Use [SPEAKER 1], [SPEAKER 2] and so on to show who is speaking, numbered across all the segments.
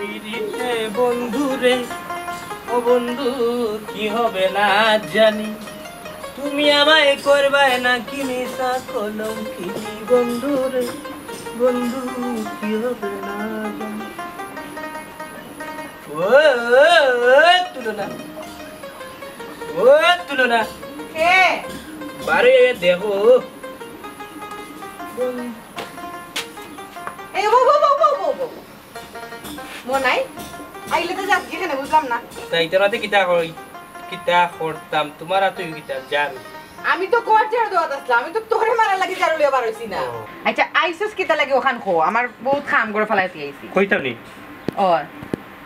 [SPEAKER 1] পিরিতে বন্ধুরে ও বন্ধু কি হবে না জানি তুমি আমায় করবায় না কি মিশা কলঙ্কি বন্ধুরে বন্ধু কি হবে না জানি ও তুলনা ও তুলনা
[SPEAKER 2] কে
[SPEAKER 1] বারে দেখো
[SPEAKER 2] এই বো বো বো বো বো মনাই আইলে তো যাক কেন বুঝলাম না
[SPEAKER 1] তাই তোরাতে কিতা কই কিতা করতাম তোমার তুই কিতা জান
[SPEAKER 2] আমি তো কোয়ার্টার দোয়াত আসলাম আমি তো তোরে মারা লাগি জারু লিয়া বার হইছি না আচ্ছা আইসস কিতা লাগে ওখান খো আমার বহুত কাম করে ফলাইতে আইছি
[SPEAKER 1] কইতাম নি
[SPEAKER 2] ও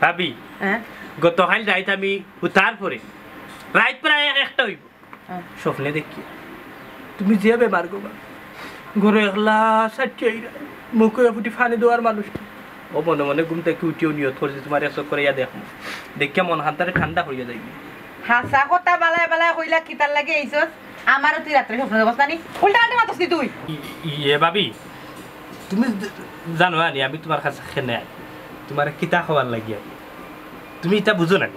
[SPEAKER 1] ভাবি
[SPEAKER 2] হ্যাঁ
[SPEAKER 1] গতকাল রাইত আমি উতার পরে রাইত প্রায় একটা হইব স্বপ্নে দেখি তুমি যে বেমার গোবা ঘরে একলা সাচ্চাইরা মুখে ফুটি ফানি দেওয়ার মানুষ ও মনে মনে ঘুম থেকে উঠিও নিয়ত করছি তোমার এসব করে ইয়া দেখো দেখে মন হান্তারে ঠান্ডা হইয়া যাইবে
[SPEAKER 2] হাসা কথা বালায় বালায় কইলা কিতার লাগে আইছস আমারও তুই রাত্রে স্বপ্ন দেখছ নানি উল্টা উল্টা মাতস তুই
[SPEAKER 1] ইয়ে ভাবি তুমি জানো আনি আমি তোমার কাছে খেনে তোমার কিতা খাওয়ার লাগিয়া তুমি এটা বুঝো না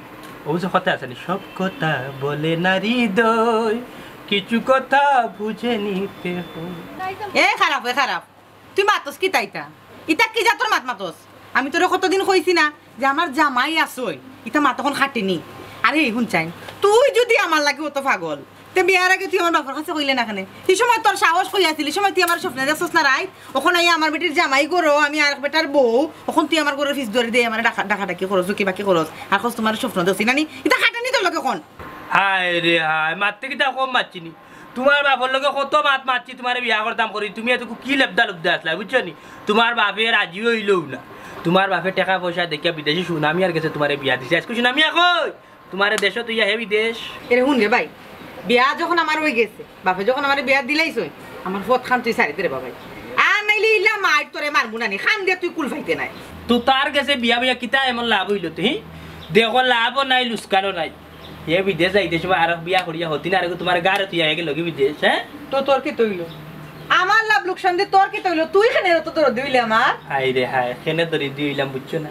[SPEAKER 1] ও যে কথা আছে সব কথা বলে নারী দই কিছু কথা বুঝে নিতে
[SPEAKER 2] এ খারাপ তুই মাতস কি তাইতা ইতা কি যা তোর মাত মাতস আমি তোরে কতদিন কইছি না যে আমার জামাই আসই ইতা মা তখন খাটেনি আরে এখন চাই তুই যদি আমার লাগে অত পাগল তে বিয়ার আগে তুই আমার বাবার কাছে কইলে না কেন এই সময় তোর সাহস কই আসিলি সময় তুই আমার স্বপ্নে দেখছস না রাইট ওখানে আই আমার বেটির জামাই করো আমি আর বেটার বউ ওখান তুই আমার ঘরের ফিস ধরে দে আমার ডাকাডাকি করস কি বাকি করস আর কস তোমার স্বপ্ন দেখছি নানি ইতা খাটেনি তোর লগে কোন
[SPEAKER 1] হায় রে হায় মারতে কিতা কম মারছিনি তোমার বাপর লগে কত মাত মারছি তোমার বিয়া করতাম করি তুমি এত কি লেবদা লুবদা আসলা বুঝছো নি তোমার বাপে রাজি হইলও না তোমার বাপে টাকা পয়সা দেখিয়া বিদেশি সুনামি আর গেছে তোমার বিয়া দিছে আজকে সুনামি কই তোমার দেশ তুই হে বিদেশ
[SPEAKER 2] এরে হুন রে ভাই বিয়া যখন আমার হয়ে গেছে বাপে যখন আমার বিয়া দিলাইছই আমার ফত খান তুই সারিতে রে বাবাই আর নাইলে ইলা মার তোরে মারবো নানি খান দিয়ে তুই কুল ফাইতে নাই
[SPEAKER 1] তো তার গেছে বিয়া বিয়া কিতা এমন লাভ হইল তুই দেখো লাভও নাই লুস্কানও নাই হে বিদেশ যাইতে সময় আর বিয়া করিয়া হতি না আর তোমার গারে তুই আগে লগে বিদেশ হ্যাঁ
[SPEAKER 2] তো তোর কি তৈল আমার লাভ লোকসান দিয়ে তোর কি তৈল তুই কেন তো তোর দিইলে আমার
[SPEAKER 1] হাই রে হাই কেনে দরি দিইলাম বুঝছো না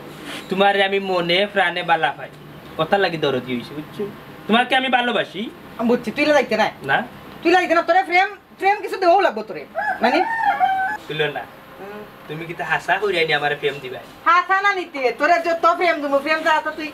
[SPEAKER 1] তোমার আমি মনে প্রাণে বালা পাই কথা লাগি দরদি হইছে বুঝছো তোমার কি আমি ভালোবাসি
[SPEAKER 2] আমি বুঝছি তুই যাইতে নাই
[SPEAKER 1] না
[SPEAKER 2] তুই যাইতে না তোরে প্রেম কিছু দেও লাগবো তোরে মানে
[SPEAKER 1] তুলো না তুমি কি তা হাসা কইরাই নি আমারে প্রেম দিবা
[SPEAKER 2] হাসা না নিতে তোরে যত প্রেম দেবো প্রেম যা তো তুই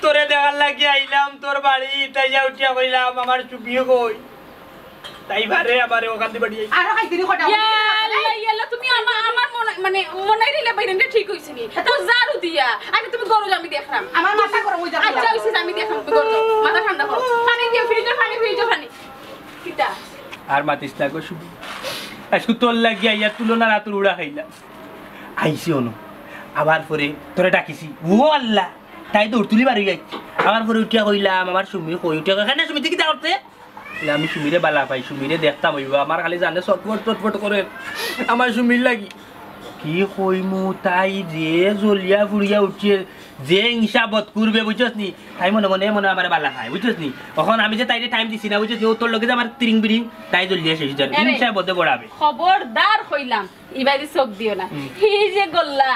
[SPEAKER 1] তোরে দেখার লাগি আইলাম তোর বাড়ি তাই যা উঠিয়া কইলাম আমার চুপিও কই তাই বারে আমারে ওখান দিয়ে বাড়ি
[SPEAKER 2] আর খাই দিনি খটা
[SPEAKER 3] ইয়াল্লা তুমি আমার মানে মনাই রিলে বাইরেন্ডে ঠিক হইছে নি তো জারু দিয়া আগে তুমি গরু আমি দেখলাম
[SPEAKER 2] আমার মাথা গরম হই যাবে
[SPEAKER 3] আচ্ছা হইছে আমি দেখলাম তুমি গরু মাথা ঠান্ডা করো পানি দিয়ে ফ্রিজের পানি কিটা
[SPEAKER 1] আর মাতিস না গো শুধু আজকে তোর লাগি আইয়া তুলনা না তোর উড়া খাইলাম আইছি অনু আবার পরে তোরে ডাকিছি ও আল্লাহ তাই দৌড় তুলি বাড়ি যাইছি আবার পরে উঠিয়া কইলাম আমার সুমি কই উঠিয়া কেন সুমিতে কি করতে আমি সুমিরে বালা পাই সুমিরে দেখতাম হইব আমার খালি জানে চটপট করে আমার সুমির লাগি কি কইমু তাই যে জ্বলিয়া ফুরিয়া উঠিয়ে যে হিসাবত করবে বুঝছস নি তাই মনে মনে আমার বালা খায় বুঝছস নি তখন আমি যে তাইরে টাইম দিছি না বুঝছস ও তোর লগে যে আমার তিরিং বিরিং তাই জ্বলিয়া শেষ জানি হিসাবতে বড়াবে
[SPEAKER 3] খবরদার হইলাম ইবাইদি চোখ দিও না হি যে গল্লা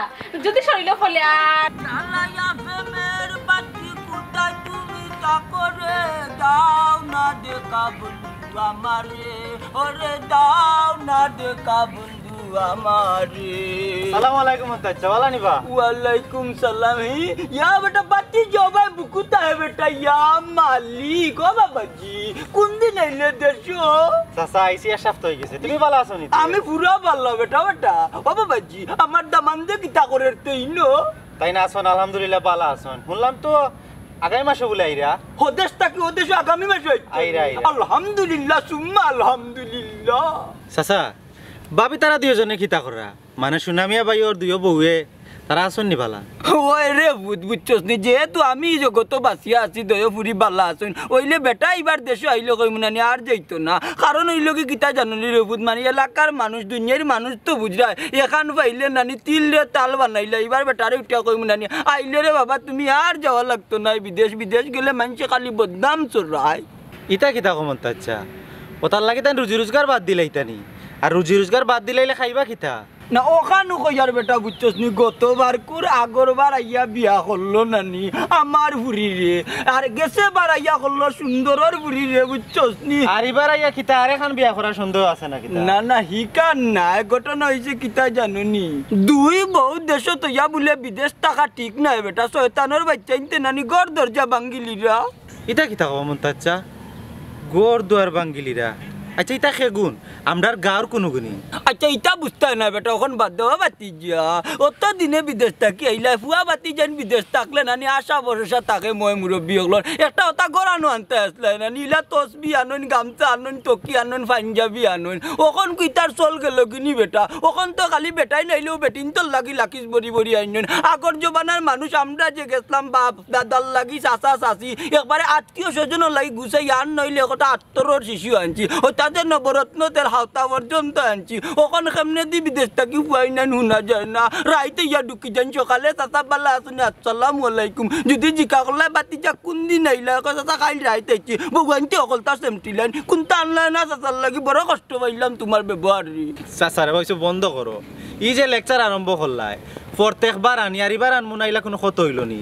[SPEAKER 3] যদি শরীর ফলে আর
[SPEAKER 4] নালায়া প্রেমের বাতি কুটাই তুমি তাকরে দাও না দেখা বন্ধু আমারে ওরে দাও না দেখা বন্ধু আমারে
[SPEAKER 5] সালাম আলাইকুম চাচা वाला নিবা
[SPEAKER 4] ওয়ালাইকুম সালাম ইয়া বেটা বাতি জবাই বুকুতা হে বেটা ইয়া মালিক ও বাবাজি কোন দিন আইলে দেশো
[SPEAKER 5] চাচা আইসি এক সপ্তাহ হয়ে গেছে তুমি ভালো আছো নি
[SPEAKER 4] আমি পুরা ভালো বেটা ও বাবাজি আমার দামান দে কিতা করে তেইনো
[SPEAKER 5] তাই না আছেন আলহামদুলিল্লাহ ভালো আছেন শুনলাম তো আগামী মাসে বলে আইরা
[SPEAKER 4] হদেশ তাকি হদেশ আগামী মাসে
[SPEAKER 5] আইরা
[SPEAKER 4] আলহামদুলিল্লাহ সুম্মা আলহামদুলিল্লাহ
[SPEAKER 5] চাচা বাবি তারা দুজনে খিতা করা মানে সুনামিয়া বাই ওর দুইও বউয়ে তারা আসুন নি ভালা
[SPEAKER 4] ওই রে বুঝছস নি যেহেতু আমি জগত বাঁচিয়া আছি দয় ফুরি বালা আসুন ওইলে বেটা এবার দেশে আইলে কই মুনানি আর যাইতো না কারণ ওই লোকে কিতা জানুনি রে বুধ মানে এলাকার মানুষ দুনিয়ার মানুষ তো বুঝরা এখান পাইলে নানি তিল রে তাল বানাইলে এবার বেটারে উঠিয়া কই মুনানি আইলে রে বাবা তুমি আর যাওয়া লাগতো না বিদেশ বিদেশ গেলে মানুষে খালি বদনাম চড়ায়
[SPEAKER 5] ইতা কিতা কমন আচ্ছা ওটার লাগে তাই রুজি রোজগার বাদ দিলে ইতানি আর রুজি রোজগার বাদ দিলে খাইবা কিতা
[SPEAKER 4] না ওখানো কইয়ার বেটা বুঝছস নি গতবার কুর আগরবার আইয়া বিয়া করলো নানি আমার বুড়ি রে আর গেছে বার আইয়া করলো সুন্দরর বুড়ি রে বুঝছস নি
[SPEAKER 5] আর এবার আইয়া কিতা আর এখন বিয়া করার সন্দেহ আছে না কিতা
[SPEAKER 4] না না হিকার নাই ঘটনা হয়েছে কিতা জানুনি দুই বউ দেশ তৈয়া বলে বিদেশ টাকা ঠিক নাই বেটা শয়তানোর বাচ্চা ইনতে নানি ঘর দরজা ভাঙ্গিলিরা
[SPEAKER 5] ইতা কিতা কমন আচ্ছা গোর দুয়ার বাঙ্গিলিরা আচ্ছা ইতা খেগুন আমরার গাঁর কোনো গুনি
[SPEAKER 4] আচ্ছা ইটা বুঝতে না বেটা ওখান বাদ দেওয়া বাতি যা অত দিনে বিদেশ থাকি আইলা ফুয়া বাতি যেন বিদেশ থাকলে নানি আশা ভরসা থাকে মই মুরব্বী হগলর একটা ওটা গড়ানো আনতে আসলে না নীলা তসবি আনুন গামছা আনুন টকি আনুন পাঞ্জাবি আনুন ওখন কুইতার চল গেল কিনি বেটা ওখন তো খালি বেটাই নাইলেও বেটিন তোর লাগি লাকিস বড়ি বড়ি আইনুন আগর জমানার মানুষ আমরা যে গেছিলাম বাপ দাদার লাগি চাচা চাচি একবারে আত্মীয় স্বজনের লাগি গুছাই আন নইলে একটা আত্মর শিশু আনছি ও তাদের নবরত্ন তেল হাওতা পর্যন্ত আনছি ওখান সামনে দি বিদেশ থাকি ফুয়াই না শুনা যায় না রাইতে ইয়া ঢুকি যান সকালে চাচা পাল্লা আসুনি আসসালামু আলাইকুম যদি জিকা করলে বাতি যা কোন দিন আইলা চাচা খাই রাইতে আইছি ভগবানটি অকল তার সেমটিলেন কোনটা আনলাই না চাচার লাগি বড় কষ্ট পাইলাম তোমার ব্যবহার
[SPEAKER 5] চাচারে ভাইছো বন্ধ করো ই যে লেকচার আরম্ভ করলাই প্রত্যেকবার আনি আর এবার আনমু নাইলা কোনো কত হইল নি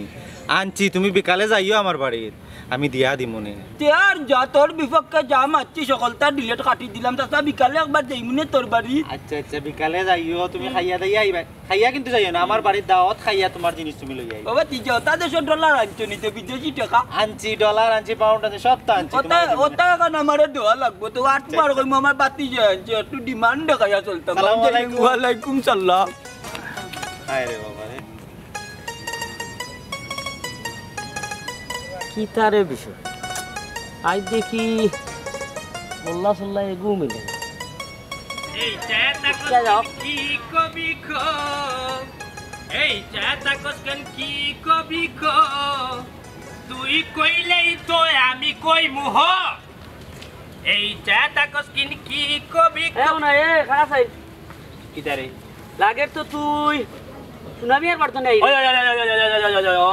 [SPEAKER 5] আনছি তুমি বিকালে যাইও আমার বাড়ির আমি দিয়া দিমনে
[SPEAKER 4] আর যা তোর বিপক্ষে যা মারছি সকলটা ডিলেট কাটি দিলাম চাচা বিকালে একবার যাইমুনে তোর বাড়ি
[SPEAKER 5] আচ্ছা আচ্ছা বিকালে যাইও তুমি খাইয়া দাইয়া আইবা খাইয়া কিন্তু যাইও না আমার বাড়ির দাওয়াত খাইয়া তোমার জিনিস তুমি লই আইবা
[SPEAKER 4] বাবা তুই যা দেশের ডলার আনছো নিতে বিদেশি টাকা
[SPEAKER 5] আনছি ডলার আনছি পাউন্ড আনছি সব তো আনছি
[SPEAKER 4] ওটা এখন আমার দেওয়া লাগবো তো 8 বার কইম আমার বাতি যায় একটু ডিমান্ড দেখাইয়া চলতাম
[SPEAKER 5] আসসালামু আলাইকুম।
[SPEAKER 4] ওয়ালাইকুম সালাম
[SPEAKER 5] হায় রে বাবা রে
[SPEAKER 6] কি তারে বিষয় আজ দেখি বল্লা সল্লা এগু মিলে
[SPEAKER 1] এই চাটা কি কবি খো এই চাটা কসকেন কি কবি খো তুই কইলেই তো আমি কই মুহ এই চাটা কসকিন কি কবি খো
[SPEAKER 6] এও না এ খারাপ আই
[SPEAKER 1] কিদারে
[SPEAKER 6] লাগে তো তুই সুনামি আর বাড়তো নাই
[SPEAKER 1] ওই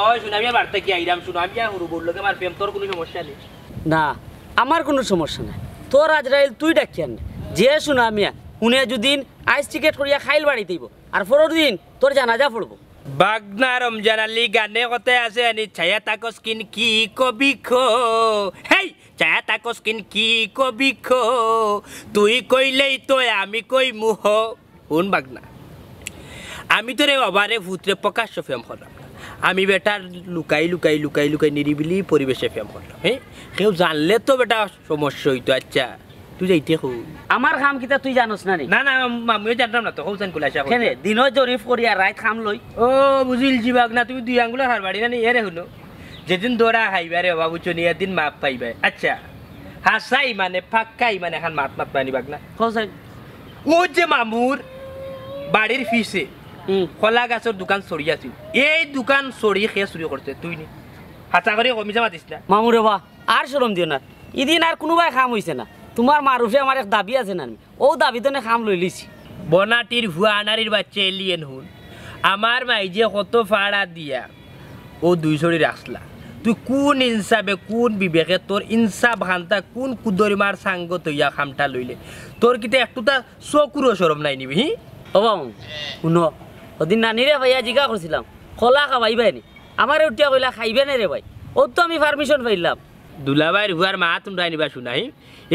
[SPEAKER 1] ওই সুনামিয়া বার্তা কি আইরাম সুনামিয়া হুরু বললো আমার প্রেম তোর কোনো সমস্যা নেই
[SPEAKER 6] না আমার কোনো সমস্যা নাই তোর আজরাইল তুই ডাকি আন যে সুনামিয়া উনি যদিন আইস টিকেট করিয়া খাইল বাড়ি দিব আর পরের দিন তোর জানাজা পড়বো
[SPEAKER 1] বাগনা রমজান আলী গানে কথায় আছে আনি ছায়া তাকস কিন কি কবি খো হেই ছায়া তাকস কিন কি কবি খো তুই কইলেই তো আমি কই মুহ শুন বাগনা আমি তোরে বাবারে ভূতরে প্রকাশ্য ফেম করলাম আমি বেটার লুকাই লুকাই লুকাই লুকাই নিরিবিলি পরিবেশে ফেম করলাম হ্যাঁ কেউ জানলে তো বেটা সমস্যা হইতো আচ্ছা তুই যাইতে হো
[SPEAKER 6] আমার কাম কিতা তুই জানোস না নি
[SPEAKER 1] না না আমিও জানতাম না তো হোসেন কুলাইছা
[SPEAKER 6] কেনে দিনও জরিফ করিয়া রাত খাম লই
[SPEAKER 1] ও বুঝিল জিবাগ না তুমি দুই আঙ্গুলের হার বাড়ি না এরে হলো যেদিন দৌড়া খাইবা রে বাবু চনি এদিন মাপ পাইবে আচ্ছা হাসাই মানে ফাক্কাই মানে এখন মাত মাত পানি বাগ না
[SPEAKER 6] হোসেন
[SPEAKER 1] ও যে মামুর বাড়ির ফিসে কলা গাছের দোকান চড়ি আছিল এই দোকান চড়ি খেয়ে চুরি করছে তুই নি হাতা করে কমিছে মাতিস না
[SPEAKER 6] মামুরে বা আর শরম দিও না ইদিন আর কোনোবাই খাম হইছে না তোমার মারুফে আমার এক দাবি আছে না ও দাবি তো খাম লই লিছি
[SPEAKER 1] বনাটির ভুয়া আনারির বাচ্চা এলিয়েন হুন আমার মাই যে কত ফাড়া দিয়া ও 200 রাখলা তুই কোন ইনসাফে কোন বিবেকে তোর ইনসাফ খান্তা কোন কুদরিমার সাঙ্গ তৈয়া খামটা লইলে তোর কিতে একটুটা চকুরও সরম নাই নিবি হি
[SPEAKER 6] ও বাবু শুনো ওদিন নানিরে ভাইয়া জিজ্ঞা করছিলাম কলা খাবাইবাই নি আমার উঠিয়া কইলা খাইবে না রে ভাই ও তো আমি পারমিশন পাইলাম
[SPEAKER 1] দুলাভাইয়ের হুয়ার মা তোমরা নিবা শুনাই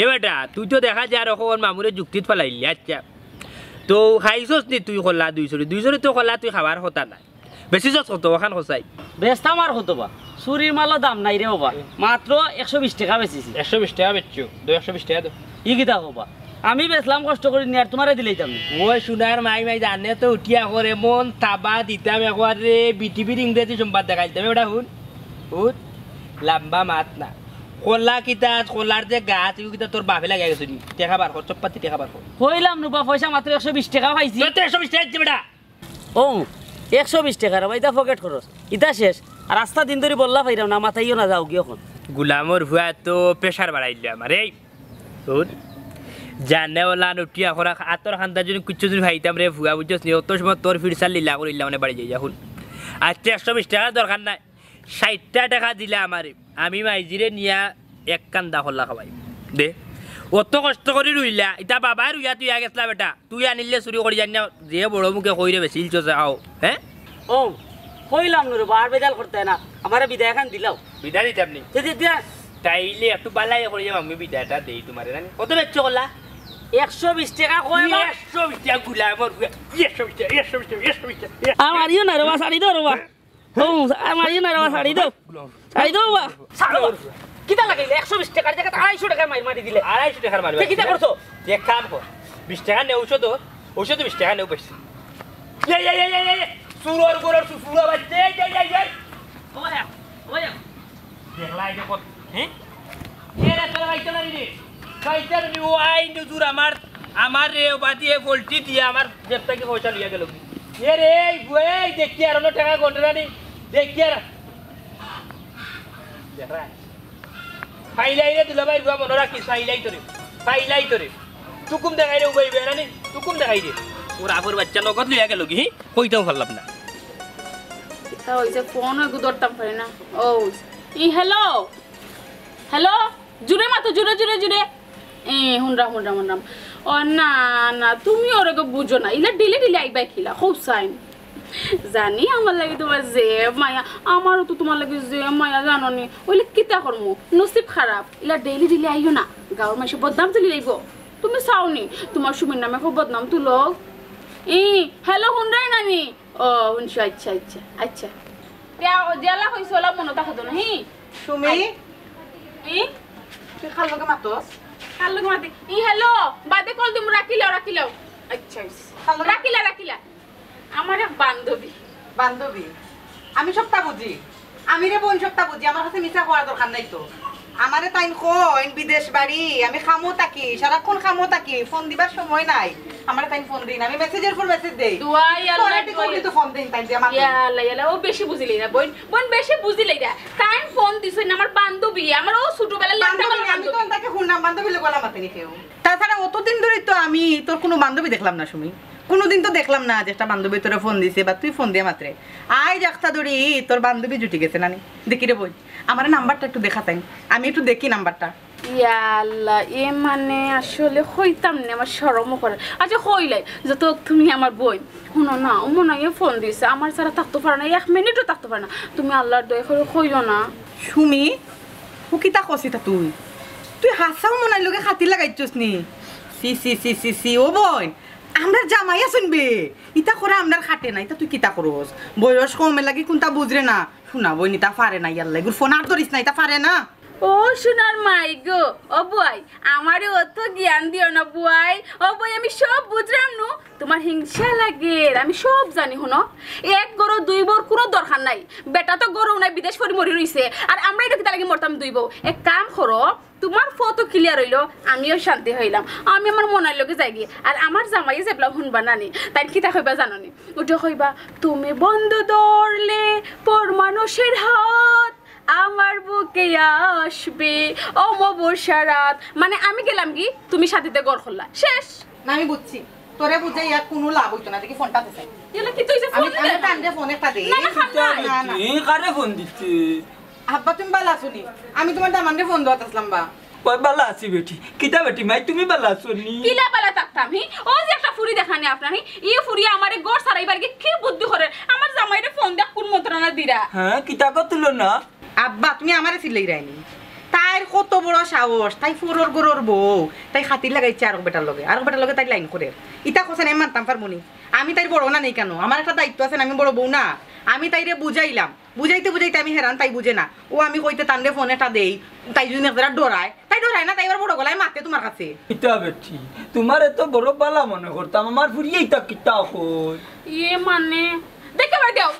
[SPEAKER 1] এ বেটা তুই তো দেখা যায় আর মামুরে যুক্তিত ফেলাইলি আচ্ছা তো খাইছস নি তুই কলা 200 তো কলা তুই খাবার কথা নাই বেশি যত কত ওখান খসাই
[SPEAKER 6] বেস্তা আমার হতো বা চুরির মালও দাম নাই রে বাবা মাত্র 120 টাকা বেচিছি
[SPEAKER 1] 120 টাকা বেচছো 120 টাকা দো
[SPEAKER 6] ই কিতা হবা আমি বেচলাম কষ্ট করে নিয়ে আর তোমারে দিলেই যাম
[SPEAKER 1] ওই সোনার মাই মাই জানে তো উঠিয়া করে মন তাবা দিতাম একবারে বিটিভির ইংরেজি সংবাদ দেখাইতাম ওটা শুন শুন লম্বা মাত না কলা কিতা কলার যে গাছ এগুলো কিতা তোর বাপে লাগা গেছে টেকা বার কর চপ্পাতি টেকা বার কর
[SPEAKER 6] কইলাম নুবা পয়সা মাত্র 120 টাকা পাইছি
[SPEAKER 1] তোর তো 120 টাকা দিচ্ছে বেটা
[SPEAKER 6] ও 120 টাকা রে ইতা পকেট খরচ ইতা শেষ আর রাস্তা দিন ধরে বললা পাইরাম না মাথাইও না যাও কি এখন
[SPEAKER 1] গুলামর ভুয়া তো প্রেশার বাড়াইল আমার এই তোর জানে ওলা নটিয়া খরা আতর খান্দা যদি কিছু যদি ভাইতাম রে ভুয়া বুঝছস নি অত সময় তোর ফিরসাল লীলা করিলাম মানে বাড়ি যাই এখন আজকে 120 টাকা দরকার নাই 60 টাকা দিলে আমারে আমি মাইজিরে নিয়া এক কান্দা হল্লা খাওয়াই দে অত কষ্ট করে রইলা ইতা বাবা রুইয়া তুই গেছলা বেটা তুই আনিলে চুরি করে জানি না যে বড় মুখে কইরে বেশি ইলচছে আও হ্যাঁ
[SPEAKER 6] ও কইলাম নুরে বার বেদাল করতে না আমারে বিদায় খান দিলাও
[SPEAKER 1] বিদায় দিতে আপনি
[SPEAKER 6] দিয়া
[SPEAKER 1] তাইলে একটু বালাই করে যাম আমি বিদায়টা দেই তোমারে জানি কত বেচছ করলা
[SPEAKER 6] 120 টাকা কই
[SPEAKER 1] 120 টাকা গুলামর ভুয়া 120 টাকা
[SPEAKER 6] আমারিও না রে বা শাড়ি দাও রে বা ও আমারিও না রে বা শাড়ি দাও বা শাড়ি কিটা লাগাইলে 120 টাকার জায়গা 250 টাকা মারি দিলে
[SPEAKER 1] 250 টাকার মারবে
[SPEAKER 6] কিটা করছো
[SPEAKER 1] এক কাম কর 20 টাকা নে ঔষধ 20 টাকা নেও পাইছি সুরর গরর সুরা বাজতে এই
[SPEAKER 6] ওয়া ওয়া
[SPEAKER 1] দেখলা এই কত হ্যাঁ এরা তোরা গাইতে না রে গাইতে নি ও আই নজুর আমার রে বাদিয়ে পোল্ট্রি দিয়ে আমার জেবটাকে পয়সা লিয়া গেল এ রে এই দেখি আর টাকা গন্ডরা নি দেখি আর দেখরা ফাইলাই রে দিলা ভাই বুয়া মনে রাখিস ফাইলাই তোরে তুকুম দেখাই রে উবাই বেনা নি তুকুম দেখাই রে ওর আপর বাচ্চা নগদ লিয়া গেল কি কইতাও পারলাম না
[SPEAKER 3] তা ওই যে ফোন ওই গুদরতাম পারে না ও ই হ্যালো হ্যালো জুড়ে মাতো জুড়ে হুনরাম ও না না তুমি ওরকে বুঝো না ইলা ডিলে আইবাই খিলা খুব সাইন জানি আমার লাগে তোমার যে মায়া আমারও তো তোমার লাগে যে মায়া জানো নি ওইলে কিতা করমু নসিব খারাপ ইলা ডিলে আইও না গাঁর মাসে বদনাম তুলি লাইব তুমি চাওনি তোমার সুমির নামে খুব বদনাম তুলো হ্যালো হুনরাই নানি ও হুনছি আচ্ছা জেলা হয়েছে ওলা মনে থাকো তো না হি
[SPEAKER 2] সুমি তুই খাল লগে মাতস
[SPEAKER 3] কাল লোক মাতি হ্যালো বাদে কল তুমি রাখিলাও আচ্ছা রাখিলা আমার এক
[SPEAKER 2] বান্ধবী আমি সবটা বুঝি আমি রে বোন সবটা বুঝি আমার কাছে মিছা হওয়ার দরকার নাই তো আমারে তাইন কইন বিদেশ বাড়ি আমি খামো থাকি সারাক্ষণ খামো থাকি ফোন দিবার সময় নাই আমারে তাইন ফোন দিন আমি মেসেজের পর মেসেজ দেই
[SPEAKER 3] দুয়াই আল্লাহ
[SPEAKER 2] তো ফোন দেন তাই দিয়ে আমার
[SPEAKER 3] ইয়ালা ও বেশি বুঝিলি না বোন বেশি বুঝিলি না কাইন ফোন দিছই না আমার বান্ধবী আমার ও ছোটবেলা লাগটা
[SPEAKER 2] আমি তো তাকে হুন্নাম বান্ধবী লোক গলা মাতে নি কেউ তাছাড়া অতদিন ধরে তো আমি তোর কোনো বান্ধবী দেখলাম না সুমি কোনোদিন তো দেখলাম না যে একটা বান্ধবী তোরা ফোন দিছে বা তুই ফোন দিয়ে মাত্রে আই রাখতা ধরি তোর বান্ধবী জুটি গেছে নানি দেখি রে বই আমার নাম্বারটা একটু দেখাতেন আমি একটু দেখি নাম্বারটা
[SPEAKER 3] ইয়াল্লা এ মানে আসলে হইতাম না আমার শরমও করে আচ্ছা হইলাই যত তুমি আমার বই শুনো না মনে হয় ফোন দিছে আমার ছাড়া থাকতে পারে না 1 মিনিটও থাকতে পারে না তুমি আল্লাহর দয়া করে কইও না
[SPEAKER 2] সুমি হুকিতা কসিতা তুই হাসাও মনার লোকে খাতির লাগাইছস নি সি ও বোন আমরা জামাইয়া শুনবে ইতা করে আমরা খাটে না ইতা তুই কিতা করস বয়স কমে লাগি কোনটা বুঝরে না শোনা বই নিতা পারে না ইয়ার লাগে ফোন আর ধরিস না ইতা পারে না
[SPEAKER 3] ও সোনার মাই গো ও বই আমারে অত জ্ঞান দিও না বুয়াই ও বই আমি সব বুঝলাম নু তোমার হিংসা লাগে আমি সব জানি হুনো এক গরো দুই বর কোনো দরকার নাই বেটা তো গরো নাই বিদেশ পরি মরি রইছে আর আমরা এটা কিতা লাগে মরতাম দুই বউ এক কাম করো তোমার ফটো ক্লিয়ার হইলো আমিও শান্তি হইলাম আমি আমার মনের লগে যাইগি আর আমার জামাই যেবলা শুনবা নানি তাই কিতা কইবা জাননি ওটা কইবা তুমি বন্ধ ধরলে পর মানুষের হাত আমার বুকে আসবে ও মবসারাত মানে আমি গেলাম কি তুমি সাথীতে গড় খুললা শেষ
[SPEAKER 2] না আমি বুঝছি তোরে বুঝাই আর কোনো লাভ হইতো না দেখি ফোনটা দিছে
[SPEAKER 3] এলা কি তুইছে ফোন
[SPEAKER 2] আমি টানলে ফোন একটা দে
[SPEAKER 6] তুই কারে ফোন দিছিস
[SPEAKER 2] আব্বা তুমি বালা শুনি আমি তোমার দামানকে ফোন দত আসলাম বা
[SPEAKER 4] কই বালা আছি বেটি কিতা বেটি মাই তুমি বালা আছনি
[SPEAKER 3] কিলা বালা থাকতাম হি ও যে একটা ফুরি দেখানি আপনার হি ই ফুরি আমারে গড় সারাইবার কি বুদ্ধি করে আমার জামাইরে ফোন দেখ কোন মন্ত্রণা দিরা
[SPEAKER 4] হ্যাঁ কিতা কতল না
[SPEAKER 2] আব্বা তুমি আমারে সিলাই রাইনি তার কত বড় সাহস তাই ফুরর গরর বউ তাই খাতির লাগাইছে আর বেটার লগে তাই লাইন করে ইতা কোসেন আমি মানতাম পারবনি আমি তাই বড় না নেই কেন আমার একটা দায়িত্ব আছে আমি বড় বউ না আমি তাইরে বুঝাইলাম বুঝাইতে আমি হেরান তাই বুঝে না ও আমি কইতে তানরে ফোন এটা দেই তাই যদি একটা ডরায় না তাই এবার বড় গলায় মাতে তোমার কাছে
[SPEAKER 4] কিতা বেটি তোমার এত বড় বালা মনে করতাম আমার ফুরিয়ে ইতা কিতা কই
[SPEAKER 3] ইয়ে মানে দেখে বাই দাও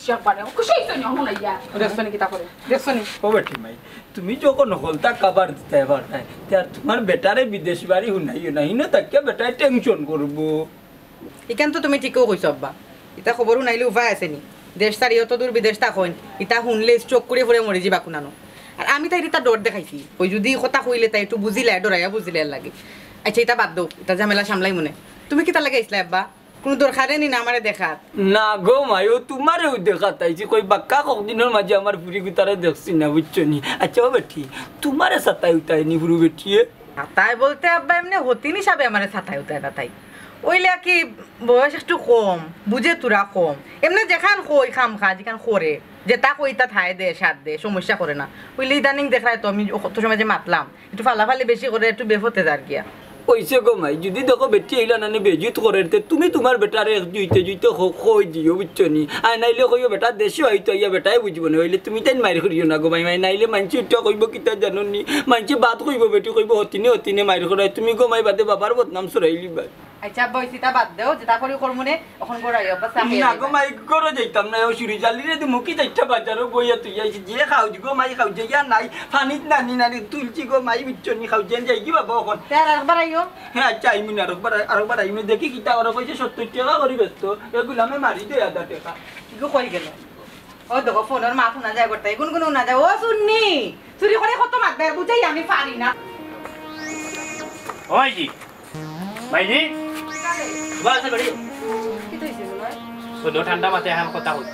[SPEAKER 3] শাবারে খুশি হইছো না হলাইয়া
[SPEAKER 2] দেখছনি কিতা করে দেখছনি
[SPEAKER 4] ও বেটি মাই তুমি যখন হলতা কাবার দিতে এবার নাই তার তোমার বেটারে বিদেশ বাড়ি হুনাইও না হিনো তাকে বেটায় টেনশন করব
[SPEAKER 2] এখান তো তুমি ঠিকও কইছো আব্বা ইতা খবর শুনাইলে উপায় আছে নি দেশ সারি অত দূর বিদেশ থাকুন ইতা শুনলে স্ট্রোক করে পড়ে মরে যাবা কোনানো আর আমি তাই তা ডর দেখাইছি ওই যদি কথা কইলে তাই একটু বুঝিলে ডরাইয়া বুঝিলে লাগে আচ্ছা এটা বাদ দাও এটা ঝামেলা সামলাই মনে তুমি কি তা লাগে আইসলা আব্বা কোনো দরকারে নি না আমারে দেখাত
[SPEAKER 4] না গো মায়ো তোমারেও দেখা তাইছি কই বাক্কা কদিনের মাঝে আমার ফুরি গুতারে দেখছি না বুঝছো নি আচ্ছা ও বেটি তোমারে সাতাই উতাই নি ফুরু বেটিয়ে
[SPEAKER 2] তাই বলতে আব্বা এমনি হতিন হিসাবে আমারে ছাতাই উতায় না তাই ওইলে কি বয়স একটু কম বুঝে তোরা কম এমনি যেখান কই খাম খা যেখান করে যে তা কই তা ঠাই দে সাত দে সমস্যা করে না ওইলে ইদানিং দেখায় তো আমি কত সময় যে মাতলাম একটু ফালাফালি বেশি করে একটু বেফতে যার গিয়া
[SPEAKER 4] ওইসে গো মাই যদি দেখো বেটি এইলা নানি বেজিত করে তুমি তোমার বেটারে জুইতে জুইতে কই দিও বুঝছো নি আর নাইলে কইও বেটা দেশে হয়তো ইয়া বেটাই বুঝবো না হইলে তুমি তাই মাইর করিও না গো মাই মাই নাইলে মানছি ইটা কইব কিতা জানো নি মানছি বাদ কইব বেটি কইব হতিনে হতিনে মাইর করাই তুমি গো মাই বাদে বাবার বদনাম সরাইলি বাই
[SPEAKER 2] আচ্ছা আব্বা ওইটা বাদ দাও যেটা করি করমুনে এখন গড়াই আব্বা চাপে
[SPEAKER 4] না গো মাই করো যাইতাম না ও শুরি জালিরে দি মুকি যাইতা বাজারও বইয়া তুই আইছি যে খাও গো মাই খাও যে ইয়া নাই পানিত নানি নানি তুলছি গো মাই বুঝছো নি খাও যেন যাই কি বাবা এখন
[SPEAKER 2] তার একবার আইও
[SPEAKER 4] হ্যাঁ আচ্ছা আইমি না আরেকবার আইমি দেখি কিতা ওরা কইছে 70 টাকা করি ব্যস্ত এগুলো আমি মারি দে 1000 টাকা
[SPEAKER 2] কি কই গেল ও দেখো ফোনের মাথা না যায় করতে গুনগুন না যায় ও শুননি চুরি করে কত মারবে বুঝাই আমি পারি না
[SPEAKER 1] ওই জি ভাইজি বাস বড়ি
[SPEAKER 3] কি তৈছে মনে
[SPEAKER 1] শুনো ঠান্ডা মাথায় এখন কথা হল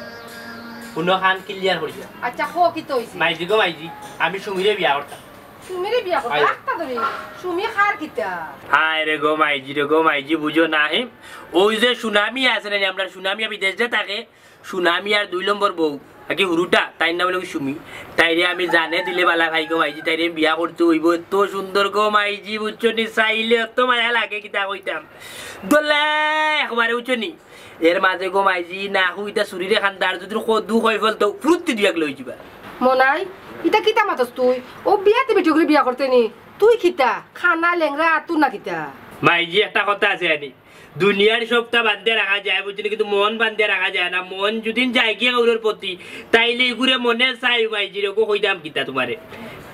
[SPEAKER 1] শুনো খান ক্লিয়ার করি
[SPEAKER 3] আচ্ছা খো কি তৈছে
[SPEAKER 1] মাইজি গো মাইজি আমি সুমিরে বিয়া করতাম
[SPEAKER 3] সুমিরে বিয়া করতে
[SPEAKER 1] আয়।
[SPEAKER 3] একটা ধরে সুমি খার কিতা
[SPEAKER 1] হায় রে গো মাইজি বুঝো না হে ওই যে সুনামি আছে না আমরা সুনামি বিদেশে থাকে সুনামি আর 2 নম্বর বউ আগে হুরুটা তাই না বলে সুমি তাইরে আমি জানে দিলে বালা ভাই গো মাইজি তাইরে বিয়া করতে হইব এত সুন্দর গো মাইজি বুঝছো নি চাইলে এত মায়া লাগে কিতা কইতাম দলে একবারে বুঝছো নি এর মাঝে গো মাইজি না হুইতা চুরিরে খান্দার যদি দুঃখ হয়ে ফেলতো ফুরুত্তি দিয়াক লই যাবা
[SPEAKER 3] মনাই ইটা কিতা মাতস তুই ও বিয়াতে বেটিগুলি বিয়া করতে নি তুই কিতা খানা লেংরা তুই না কিতা
[SPEAKER 1] মাইজি একটা কথা আছে আনি দুনিয়ার সবটা বান্ধে রাখা যায় বুঝলি কিন্তু মন বান্ধে রাখা যায় না মন যদি যায় গিয়ে ওর প্রতি তাইলে এগুলো মনে চাই মাইজি রে গো কইতাম কিতা তোমারে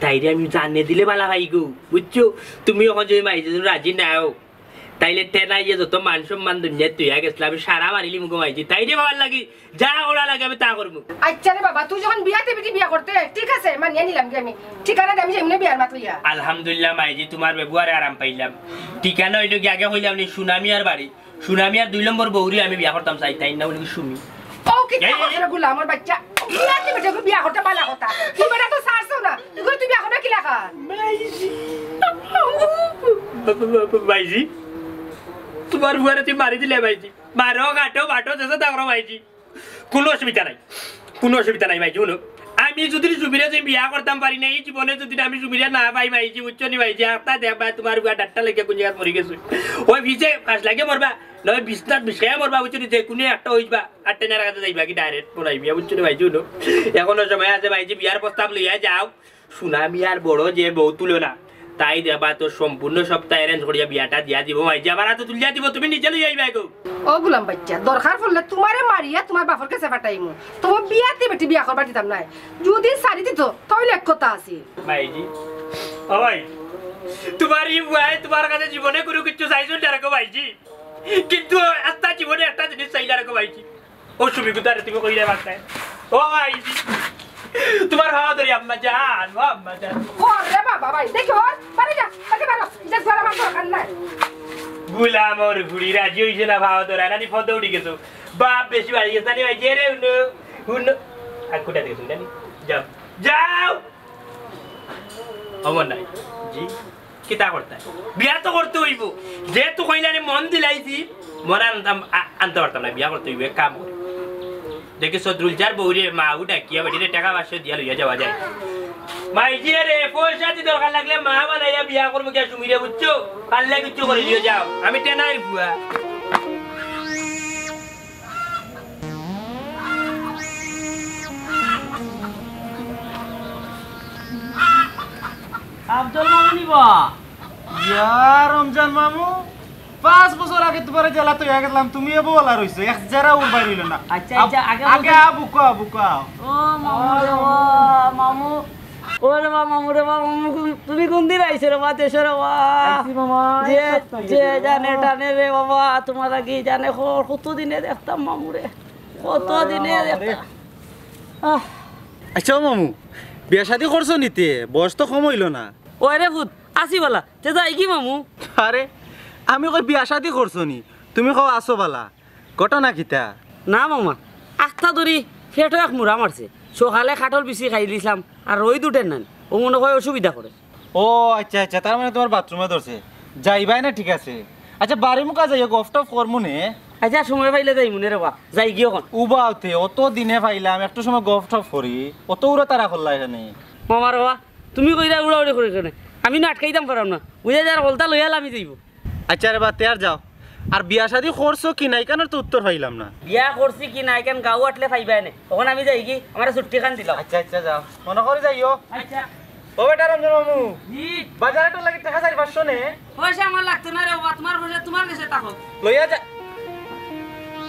[SPEAKER 1] তাইরে আমি জানিয়ে দিলে বালা ভাই গো বুঝছো তুমি এখন যদি মাইজি রাজি নাও তাইলে টেনা ইয়ে যত মান সম্মান দুনিয়া তুই গেছিল আমি সারা মারিলি মুখ মাইজি তাইরে ভালো লাগি যা ওরা লাগে আমি তা করবো
[SPEAKER 3] আচ্ছা রে বাবা তুই যখন বিয়াতে বেটি বিয়া করতে ঠিক আছে মানিয়ে নিলাম কি আমি ঠিকানা আমি এমনি বিয়ার মাত লইয়া
[SPEAKER 1] আলহামদুলিল্লাহ মাইজি তোমার ব্যবহারে আরাম পাইলাম ঠিকানা হইলো কি আগে হইলাম নি সুনামি আর বাড়ি সুনামি আর 2 নম্বর বৌরি আমি বিয়া করতাম চাই তাই না বলি সুমি
[SPEAKER 3] ও কি কথা গুলা আমার বাচ্চা বিয়াতে বেটি বিয়া করতে পালা কথা তুই বেটা তো সারছো না এগুলো তুই বিয়া করবে কি লাগা
[SPEAKER 1] মাইজি তোমার বুয়ারে তুই মারি দিলে মাইজি মারো কাটো বাটো যেসে তাকরো মাইজি কোনো অসুবিধা নাই মাইজি শুনো আমি যদি সুমিরে যে বিয়া করতাম পারি না এই জীবনে যদি আমি সুমিরে না পাই মাইজি বুঝছো নি মাইজি একটা দেখবা তোমার বুয়া ডাক্তার লেগে কোন জায়গায় মরে গেছে ওই ভিজে ফাঁস লাগে মরবা নয় বিছনাথ বিষয়ে মরবা বুঝছো নি যে কোনো একটা হইবা আর টেনার কাছে যাইবা কি ডাইরেক্ট পড়াইবি বুঝছো নি মাইজি শুনো এখনো সময় আছে মাইজি বিয়ার প্রস্তাব লইয়া যাও সুনামি আর বড় যে বউ তুলো না তাই দেবা তো সম্পূর্ণ সপ্তাহ অ্যারেঞ্জ করিয়া বিয়াটা দিয়া দিব মাইজি আবার তো তুলিয়া দিব তুমি নিজে লই আইবা গো
[SPEAKER 3] ও গুলাম বাচ্চা দরকার পড়লে তোমারে মারিয়া তোমার বাপর কাছে পাঠাইমু তোমার বিয়াতে বেটি বিয়া করবা দিতাম নাই যদি সারি দিত তাহলে এক কথা আছে
[SPEAKER 1] মাইজি ও ভাই তোমার এই ভাই তোমার কাছে জীবনে কোনো কিছু চাইছো না রাখো ভাইজি কিন্তু একটা জীবনে একটা জিনিস চাইলা রাখো ভাইজি ও সুমি কুতারে তুমি কইলে বাস্তায় ও ভাইজি তোমার হাওয়া ধরি আম্মা জান ও আম্মা জান
[SPEAKER 3] ওরে বাবা ভাই দেখো পারে যা তাকে পারো যা ঘরে আমার দরকার নাই
[SPEAKER 1] গুলাম ওর ঘুড়ি রাজি হইছে না ভাওয়া ধরা নানি ফদ উড়ি গেছো বাপ বেশি বাড়ি গেছে নানি ভাই রে হুন আর কোটা দেখছো নানি যাও যাও অমর নাই জি কিতা করতে বিয়া তো করতে হইব যেহেতু কইলারে মন দিলাইছি মরা আনতে পারতাম না বিয়া করতে হইব কাম করে দেখি সদরুল চার বউরে মা উঠা কিয়া বেটিরে টাকা 500 দিয়া লইয়া যাওয়া যায় মাইজি রে পয়সা দি দরকার লাগলে মা বানাইয়া বিয়া করবো কি সুমিরে বুঝছো পারলে কিছু করে দিও যাও আমি টেনাই বুয়া
[SPEAKER 6] আব্দুল মামু নিবা
[SPEAKER 5] ইয়া রমজান মামু 5 বছর আগে তোমার জেলা তো হয়ে গেলাম তুমিও বলা রইছো এক জারা উড়বাই রইল না
[SPEAKER 6] আচ্ছা আগে
[SPEAKER 5] আগে বুকা
[SPEAKER 6] ও মামু রে ও মামু ওরে বাবা মামু রে বাবা মামু তুমি কোন দিন আইছো রে বাবা দেশে রে বাবা যে যে জানে টানে রে বাবা তোমার কি জানে কত দিনে দেখতাম মামু রে কত দিনে দেখতাম
[SPEAKER 5] আচ্ছা মামু বিয়া শাদি করছো নিতে বয়স তো কম হইল না
[SPEAKER 6] ওই রে ফুট আসি বালা তে যাই কি মামু
[SPEAKER 5] আরে আমি কই বিয়া শাদি করছো নি তুমি কও আসো বালা ঘটনা কিতা
[SPEAKER 6] না মামা আস্থা ধরি ফেটো এক মুড়া মারছে সকালে খাটল বেশি খাই দিছিলাম আর রই দুটেন না ও মনে হয় অসুবিধা করে
[SPEAKER 5] ও আচ্ছা আচ্ছা তার মানে তোমার বাথরুমে ধরছে যাইবাই না ঠিক আছে আচ্ছা বাড়ি মুখা যাইও গফ টফ করমু নে
[SPEAKER 6] আচ্ছা সময় পাইলে যাই মনে রে বা যাই গিয়ে কোন
[SPEAKER 5] উবাওতে অত দিনে পাইলাম একটু সময় গফ টফ করি অত উড়ো তারা করলা এখানে
[SPEAKER 6] মামার বাবা তুমি কইরা উড়াউড়ি করে কেন আমি না আটকাইতাম পারাম না বুঝে যার বলতা লইয়াল আমি যাইব
[SPEAKER 5] আচ্ছা রে বা তেয়ার যাও আর বিয়া শাদি করছো কি নাই কেন তো উত্তর পাইলাম না
[SPEAKER 6] বিয়া করছি কি নাই কেন গাঁও আটলে পাইবাই না তখন আমি যাই কি আমার ছুটি খান দিলাম
[SPEAKER 5] আচ্ছা আচ্ছা যাও মনে করে যাইও
[SPEAKER 6] আচ্ছা
[SPEAKER 5] ও বেটা রঞ্জন মামু
[SPEAKER 6] জি
[SPEAKER 5] বাজারে তো লাগি টাকা 4-500 নে
[SPEAKER 6] পয়সা আমার লাগতো না রে বাবা তোমার পয়সা তোমার কাছে থাকো
[SPEAKER 5] লইয়া যা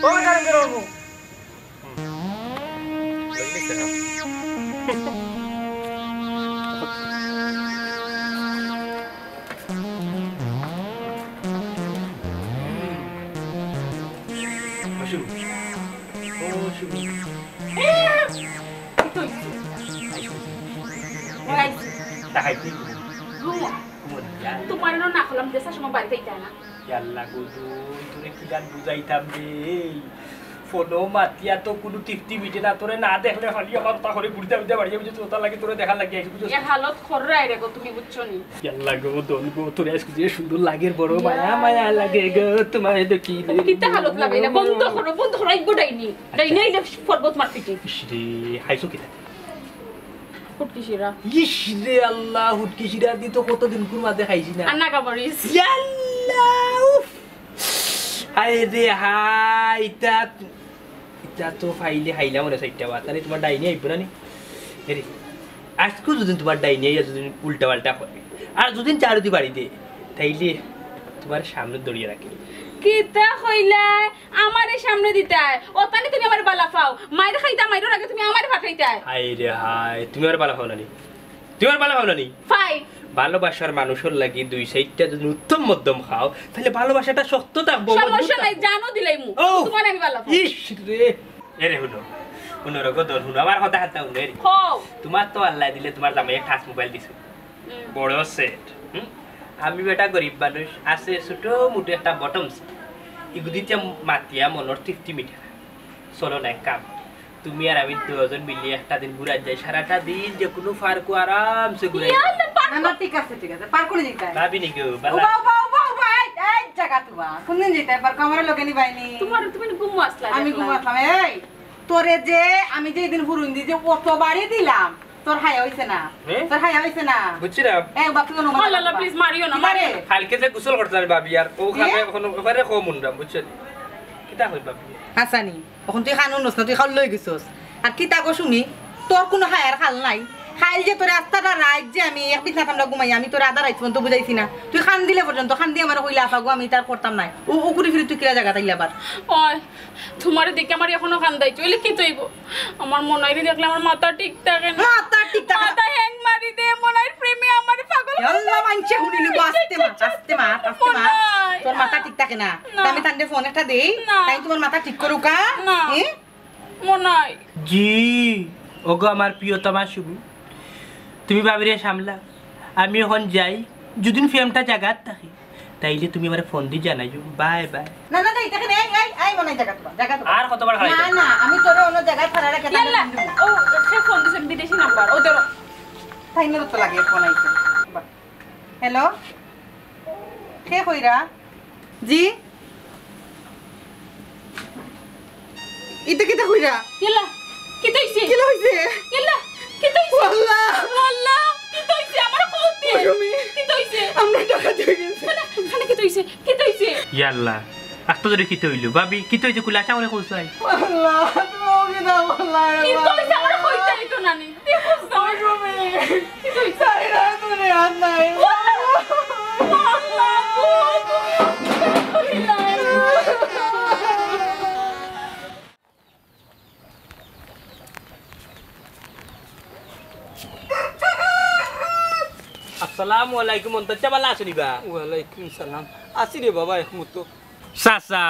[SPEAKER 5] ও বেটা রঞ্জন মামু লইলি টাকা
[SPEAKER 3] তোমার না করলাম দেশার সময় বাড়িতে যাই না
[SPEAKER 1] ইয়াল্লা গো তোরে কি গান বুঝাইতাম রে ফোনো মাতিয়া তো কোনো তৃপ্তি মিটে না তোরে না দেখলে খালি আমার তা করে ঘুরতে ঘুরতে বাড়ি যাবে তোর লাগে তোরে দেখা লাগে বুঝছো
[SPEAKER 3] এর হালত খররাই রে গো তুমি বুঝছো নি
[SPEAKER 1] ইয়াল্লা গো দোল গো তোরে আজকে যে সুন্দর লাগে বড় মায়া মায়া লাগে গো তোমায় দেখি
[SPEAKER 3] কিতা হালত লাগে না বন্ধ করো আইগো ডাইনি ডাইনি আইলে পর্বত মারতে
[SPEAKER 1] রে হাইছো কিতা
[SPEAKER 3] ফুটকি শিরা
[SPEAKER 1] ইস রে আল্লাহ হুটকি শিরা দি তো কতদিন কুরমা দেখাইছি না
[SPEAKER 3] আন্না কামড়িস
[SPEAKER 1] ইয়াল্লা উফ হায় রে হাই এটা তো ফাইলে হাইলা মনে সাইডটা বাতানি তোমার ডাইনি আইব না নি এরে আজকে যদি তোমার ডাইনি আইয়া যদি উল্টা পাল্টা করে আর যদি চারুদি বাড়ি দে তাইলে তোমার সামনে দড়িয়ে রাখে
[SPEAKER 3] কিতা কইলাই আমারে সামনে দিতাই ওতানি তুমি আমার বালা পাও মাইরে খাইতা মাইরোর আগে তুমি আমারে ফাটাইতাই
[SPEAKER 1] হাই রে হাই তুমি আর বালা পাও না নি তুমি আর বালা পাও না নি
[SPEAKER 3] ফাই
[SPEAKER 1] ভালোবাসার মানুষের লাগি দুই সাইডটা যদি উত্তম মধ্যম খাও তাহলে ভালোবাসাটা শক্ত থাকবো
[SPEAKER 3] সমস্যা নাই জানো দিলাই মু
[SPEAKER 1] ও
[SPEAKER 3] তোমার আমি বালা পাও
[SPEAKER 1] ইস রে এরে হুনো হুনো রগো দর হুনো আমার কথা হাতা হুনো এরে
[SPEAKER 3] হও
[SPEAKER 1] তোমার তো আল্লাহ দিলে তোমার জামাই টাচ মোবাইল দিছে বড় সেট আমি বেটা গরিব মানুষ আছে ছোট মোটো একটা বটম এগুদিতে মাতিয়া মনের তৃপ্তি মিঠা চলো না কাম তুমি আর আমি দুজন মিলিয়ে একটা দিন ঘুরা যাই সারাটা দিন যে কোনো ফারকু আরামসে ঘুরাই
[SPEAKER 2] না না ঠিক আছে পার করে যেতে
[SPEAKER 1] ভাবি নাকি
[SPEAKER 2] বাবা বাবা ভাই এই জায়গা তুবা কোনদিন যেতে পার কামরে লগে নি বাইনি
[SPEAKER 3] তোমার তুমি ঘুমো আসলা
[SPEAKER 2] আমি ঘুমাতাম এই তোরে যে আমি যে দিন হুরুন দি যে কত বাড়ি দিলাম তোর হায়া হইছে না তোর হায়া হইছে না
[SPEAKER 1] বুঝছি না
[SPEAKER 2] এই বাকি কোনো
[SPEAKER 3] আল্লাহ প্লিজ মারিও না মারে
[SPEAKER 1] কালকে যে গোসল করতে ভাবি আর ও খাবে কোনো ব্যাপারে কম মুন্ডা বুঝছেন কিটা হই ভাবি
[SPEAKER 2] হাসানি এখন তুই খানুন নস না তুই খাল লই গেছস আর কি তা গো শুনি তোর কোনো হায়ার খাল নাই খাইল যে তোর রাস্তাটা রাইট যে আমি এক বিছনা কামড়া ঘুমাই আমি তোর আধা রাইট পর্যন্ত বুঝাইছি না তুই খান দিলে পর্যন্ত খান দিয়ে আমার কইলা আফাগো আমি তার করতাম নাই ও উকুরি ফিরে তুই কিরা জায়গা তাইলে আবার
[SPEAKER 3] ওই তোমার দেখে আমার এখনো কান্দাই চলে কি তৈব আমার মনে হয় দেখলে আমার মাথা ঠিক থাকে না
[SPEAKER 2] মাথা ঠিক থাকে না।
[SPEAKER 3] মাথা হ্যাং মারি দে মনে হয় প্রেমে আমার পাগল
[SPEAKER 2] আল্লাহ মানছে হুনিলি আস্তে মা তোর মাথা ঠিক থাকে না তা আমি তান্ডে ফোন একটা দেই
[SPEAKER 3] না।
[SPEAKER 2] তাই তোমার মাথা ঠিক করুকা
[SPEAKER 3] না। মনে হয়
[SPEAKER 1] জি ওগো আমার প্রিয়তমা শুভ তুমি ভাবিরে সামলা আমি এখন যাই যদি ফেমটা জায়গাত থাকি তাইলে তুমি আমার ফোন দিয়ে জানাইও বাই বাই
[SPEAKER 2] না না এটা কেন এই মনে জায়গা তো
[SPEAKER 1] আর কতবার হয়
[SPEAKER 2] না না আমি তোরে অন্য জায়গায় ছাড়া রেখে
[SPEAKER 3] ইয়াল্লা ও সে ফোন দিছে বিদেশি নাম্বার ওদের
[SPEAKER 2] তাই না তো লাগে ফোন আইছে হ্যালো কে কইরা জি এটা কিটা কইরা
[SPEAKER 3] ইয়াল্লা কি তৈছে
[SPEAKER 2] কি হইছে
[SPEAKER 3] ইয়াল্লা কি তৈছে
[SPEAKER 2] আল্লাহ
[SPEAKER 3] আল্লাহ কি তৈছে আমার কইতে কি তৈছে
[SPEAKER 2] আমরা টাকা দিয়ে গেছি
[SPEAKER 3] খানে কি তৈছে
[SPEAKER 1] ইয়াল্লা আস্ত ধরে কিতে হইলো ভাবি কিতে হইছে কুলা চাওরে কইছাই
[SPEAKER 2] আল্লাহ তুমি কি দাও আল্লাহ
[SPEAKER 3] কি তৈছে আমার কইতে তো নানি দেখো
[SPEAKER 2] তুমি
[SPEAKER 3] কি তৈছে
[SPEAKER 2] সাইরা তুমি আর নাই
[SPEAKER 3] আল্লাহ গো
[SPEAKER 1] আসসালামু আলাইকুম অন্তচ্চা বালা আসুনি বা
[SPEAKER 4] ওয়ালাইকুম সালাম আসি রে বাবা একমত
[SPEAKER 1] চাচা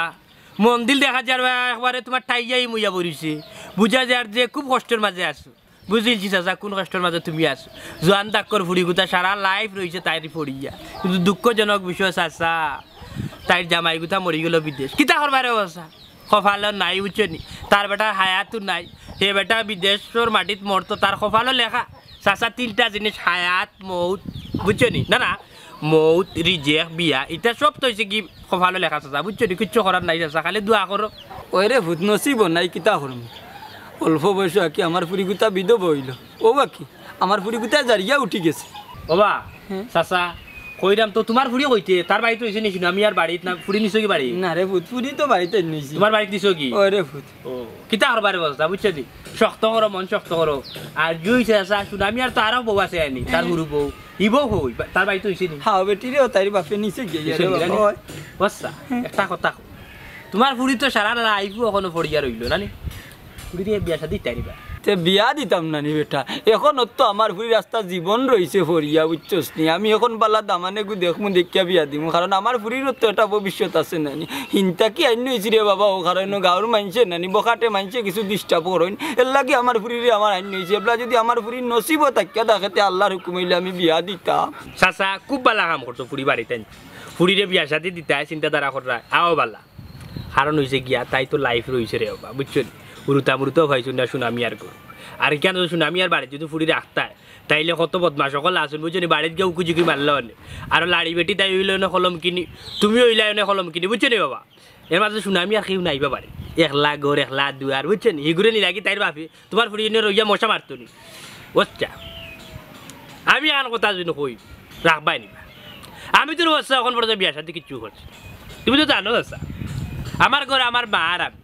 [SPEAKER 1] মন্দির দেখা যার একবারে তোমার টাইয়াই মুইয়া পড়িছে বুঝা যার যে খুব কষ্টের মাঝে আছো বুঝিলছি চাচা কোন কষ্টের মাঝে তুমি আছো জোয়ান ডাক্কর ফুড়ি গুতা সারা লাইফ রয়েছে তাইরি ফড়িয়া কিন্তু দুঃখজনক বিষয় চাচা তাইর জামাই গুতা মরি গেল বিদেশ কিতা করবারে অবস্থা কপালও নাই বুঝছনি তার বেটা হায়াতও নাই সে বেটা বিদেশের মাটিত মরতো তার কপালও লেখা চাচা তিনটা জিনিস হায়াত মৌত বুঝছনি না না মৌত রিজেক বিয়া এটা সব তো হয়েছে কি কপালও লেখা চাচা বুঝছনি কিচ্ছু করার নাই চাচা খালি দোয়া করো
[SPEAKER 4] ওই রে ভূত নসিব নাই কিতা করম অল্প বয়স কি আমার ফুরিগুতা বিধব হইল ও বাকি আমার ফুরিগুতা জারিয়া উঠি গেছে
[SPEAKER 1] বাবা চাচা কইরাম তো তোমার ফুড়ি কইতে তার বাড়িতে হয়েছে নিছি আমি আর বাড়িত না ফুড়ি নিছো কি বাড়ি
[SPEAKER 4] না রে ভূত ফুরি তো বাড়িতে নিয়েছি
[SPEAKER 1] তোমার বাড়িতে নিছো কি
[SPEAKER 4] ওই রে ভূত
[SPEAKER 1] ও কিতা করবারে বস্তা বুঝছো দি শক্ত করো মন শক্ত করো আর জুই চাচা সুনামি আর তো আরো বউ আছে আনি তার গুরু বউ ইবো হই তার বাড়িতে হয়েছে নি
[SPEAKER 4] হাও বেটি রে তাইর বাপে নিচে গিয়ে রে বাবা
[SPEAKER 1] বস্তা একটা কথা কও। তোমার ফুড়ি তো সারা লাইফও এখনো পড়িয়া রইল নানি ফুড়ি দিয়ে বিয়া শাদি তাইবা
[SPEAKER 4] তে বিয়া দিতাম না নি বেটা এখন তো আমার ফুরি রাস্তা জীবন রয়েছে ফরিয়া বুঝছস নি আমি এখন বালা দামানে গু দেখমু দেখিয়া বিয়া দিমু কারণ আমার ফুরির তো একটা ভবিষ্যৎ আছে নানি হিনতা কি আইন হইছি রে বাবা ও কারণ গাঁর মানছে নানি বকাটে মানছে কিছু ডিস্টার্ব করইন এর লাগি আমার ফুরিরে আমার আইন হইছে এবলা যদি আমার ফুরির নসিব থাকিয়া দেখতে আল্লাহর হুকুম হইলে আমি বিয়া দিতাম
[SPEAKER 1] চাচা খুব বালা কাম করতো ফুড়ি বাড়িতে ফুড়িরে বিয়া শাদি দিতে চিন্তাধারা করা আও বালা কারণ হয়েছে গিয়া তাই তো লাইফ রয়েছে রে বাবা বুঝছো উরুতামুরুতো ভাইছো না সুনামি আর গো আর কেন সুনামি আর বাড়িতে যদি ফুড়ি রাখতা তাইলে কত বদমাস সকল আসুন বুঝছো নি বাড়িতে গিয়ে উকুঝুকি মারল আর লাড়ি বেটি তাই হইল না কলম কিনি তুমি হইলে না কলম কিনি বুঝছো নি বাবা এর মাঝে সুনামি আর কেউ নাইবা পারে একলা গোর একলা দুয়ার বুঝছো নি হিগুরে নি লাগি তাইর বাপি তোমার ফুড়ি নিয়ে রইয়া মশা মারতো নি বুঝছা আমি আর কথা যদি কই রাখবাই নিবা আমি তোর বস্তা এখন পর্যন্ত বিয়ার সাথে কিচ্ছু করছি তুমি তো জানো দাসা আমার ঘরে আমার মা আর আমি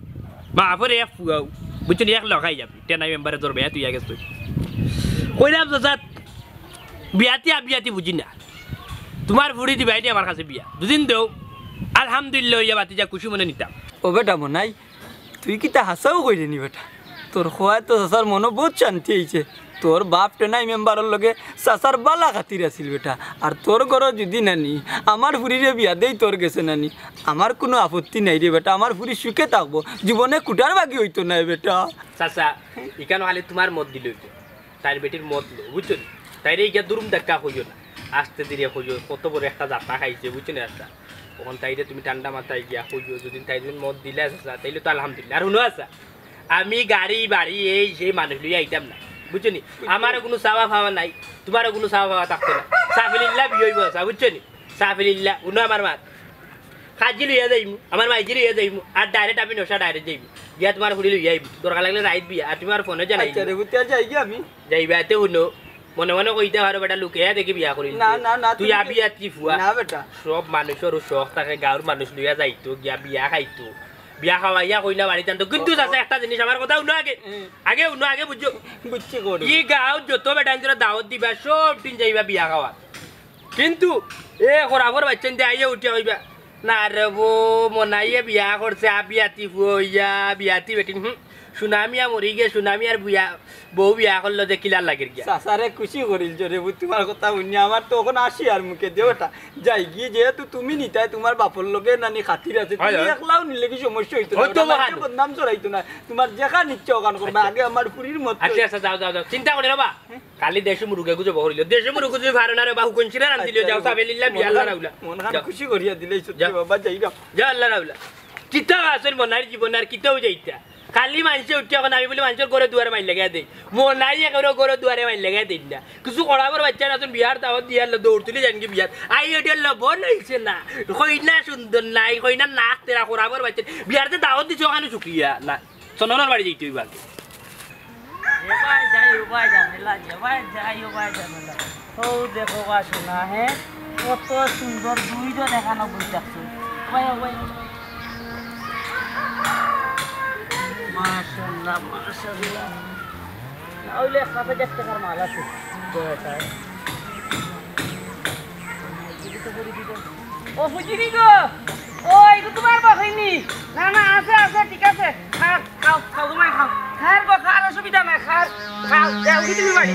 [SPEAKER 1] মা পরে এক ফুয়াও বুঝছো এক লগাই যাবি টেনাই মেম্বারে তোর বিয়া তুই আগে তুই কইলাম দাদা বিয়াতি আবিয়াতি বুঝি না তোমার ফুড়ি দিবাই দি আমার কাছে বিয়া দুদিন দেও আলহামদুলিল্লাহ ইয়া বাতি যা খুশি মনে নিতাম
[SPEAKER 4] ও বেটা মনাই তুই কি তা হাসাও কইরে নি বেটা তোর খোয়া তো চাচার মনে বহুত শান্তি হয়েছে তোর বাপ টেনাই মেম্বারের লগে চাচার বালা খাতির আছিল বেটা আর তোর ঘর যদি নানি আমার ফুরিরে বিয়া দেই তোর গেছে নানি আমার কোনো আপত্তি নাই রে বেটা আমার ফুরি সুখে থাকবো জীবনে কুটার বাকি হইতো না বেটা
[SPEAKER 1] চাচা এখানে খালি তোমার মত দিল তাইর বেটির মত লো বুঝছো তাইরে ইয়া দুরুম দেখা কইও না আস্তে ধীরে কইও কত বড় একটা যাত্রা খাইছে বুঝছো না একটা তখন তাইরে তুমি ঠান্ডা মাথায় গিয়া কইও যদি তাই তুমি মত দিলে চাচা তাইলে তো আলহামদুলিল্লাহ আর শুনো আচ্ছা আমি গাড়ি বাড়ি এই সেই মানুষ লইয়া আইতাম না বুঝছো নি আমারও কোনো চাওয়া ফাওয়া নাই তোমারও কোনো চাওয়া ফাওয়া থাকতো না সাফিলিল্লাহ বিয়ে হইব বুঝছো নি সাফিলিল্লাহ উনো আমার মাত খাজি লইয়া যাইমু আমার মাইজি লইয়া যাইমু আর ডাইরেক্ট আমি নশা ডাইরেক্ট যাইমু গিয়া তোমার ফুড়ি লইয়া আইবি দরকার লাগলে রাইত বিয়া আর তোমার ফোনে জানাই
[SPEAKER 4] যাই গিয়া আমি
[SPEAKER 1] যাইবা এতে শুনো মনে মনে কইতে পারো বেটা লুকে দেখি বিয়া করি
[SPEAKER 4] না না না
[SPEAKER 1] তুই আবি আর কি ফুয়া
[SPEAKER 4] না বেটা
[SPEAKER 1] সব মানুষের শখ থাকে গাঁর মানুষ লইয়া যাইতো গিয়া বিয়া খাইতো বিয়া খাওয়াইয়া কইনা বাড়িতে আনতো কিন্তু আছে একটা জিনিস আমার কথা শুনো আগে শুনো আগে বুঝছো
[SPEAKER 4] বুঝছি করে
[SPEAKER 1] ই গাঁও যত বেটা তোরা দাওয়াত দিবা সব দিন যাইবা বিয়া খাওয়া কিন্তু এ খরাবর বাচ্চান দিয়ে আইয়া উঠিয়া হইবা না রে বো মনাইয়ে বিয়া করছে বিয়াতি ফুয়া বিয়াতি বেটি সুনামিয়া মরি গে সুনামি আর বিয়া বউ বিয়া করলো যে কিলার লাগির গিয়া
[SPEAKER 4] চাচারে খুশি করিল জরে তোমার কথা শুনি আমার তো ওখানে আসি আর মুখে দেও এটা যাই গিয়ে যেহেতু তুমি নিতাই তোমার বাপর লগে নানি খাতির আছে তুমি একলাও নিলে কি সমস্যা হইতো না বদনাম চড়াইতো না তোমার যেখা নিচ্ছে ওখান করবে আগে আমার ফুরির মত
[SPEAKER 1] আচ্ছা আচ্ছা যাও যাও যাও চিন্তা করে বাবা কালি দেশে মুরুগে গুজে বহরিল দেশে মুরুগে গুজে ভারনা রে বাহু কোনছিরা রান দিল যাও সাবেলিল্লাহ বিয়া আল্লাহ রাউলা
[SPEAKER 4] মন খান খুশি করিয়া দিলেই সত্যি বাবা যাই যাও
[SPEAKER 1] যা আল্লাহ রাউলা কিতা আসল মনার জীবনার কিতাও যাইতা খালি মানুষে উঠে এখন আমি বলি মানুষের ঘরে দুয়ারে মাইল লেগে দেয় মনাই একেবারে ঘরে দুয়ারে মাইল লেগে দিন না কিছু করাবার বাচ্চা না বিয়ার দাওয়াত দিয়ে দৌড় তুলি জানকি বিয়ার আই ওটা লবণ হয়েছে না কইনা সুন্দর নাই কইনা নাক তেরা করাবার বাচ্চা বিয়ারতে দাওয়াত দিচ্ছে ওখানে শুক্রিয়া না চন্দনের বাড়ি যাইতে হইবা
[SPEAKER 6] দেখো শোনা হ্যাঁ কত সুন্দর দুইজন এখানে বসে থাকছো মাশাআল্লাহ মাশাআল্লাহ নাওলে 1000 টাকার মাল আছে ও বুঝিনি গো ও এটা তোমার বাহিনী না না আছে আছে ঠিক আছে খাও খাও খাও তুমি খাও খার গো খার অসুবিধা নাই খাও খাও যাও তুমি বাড়ি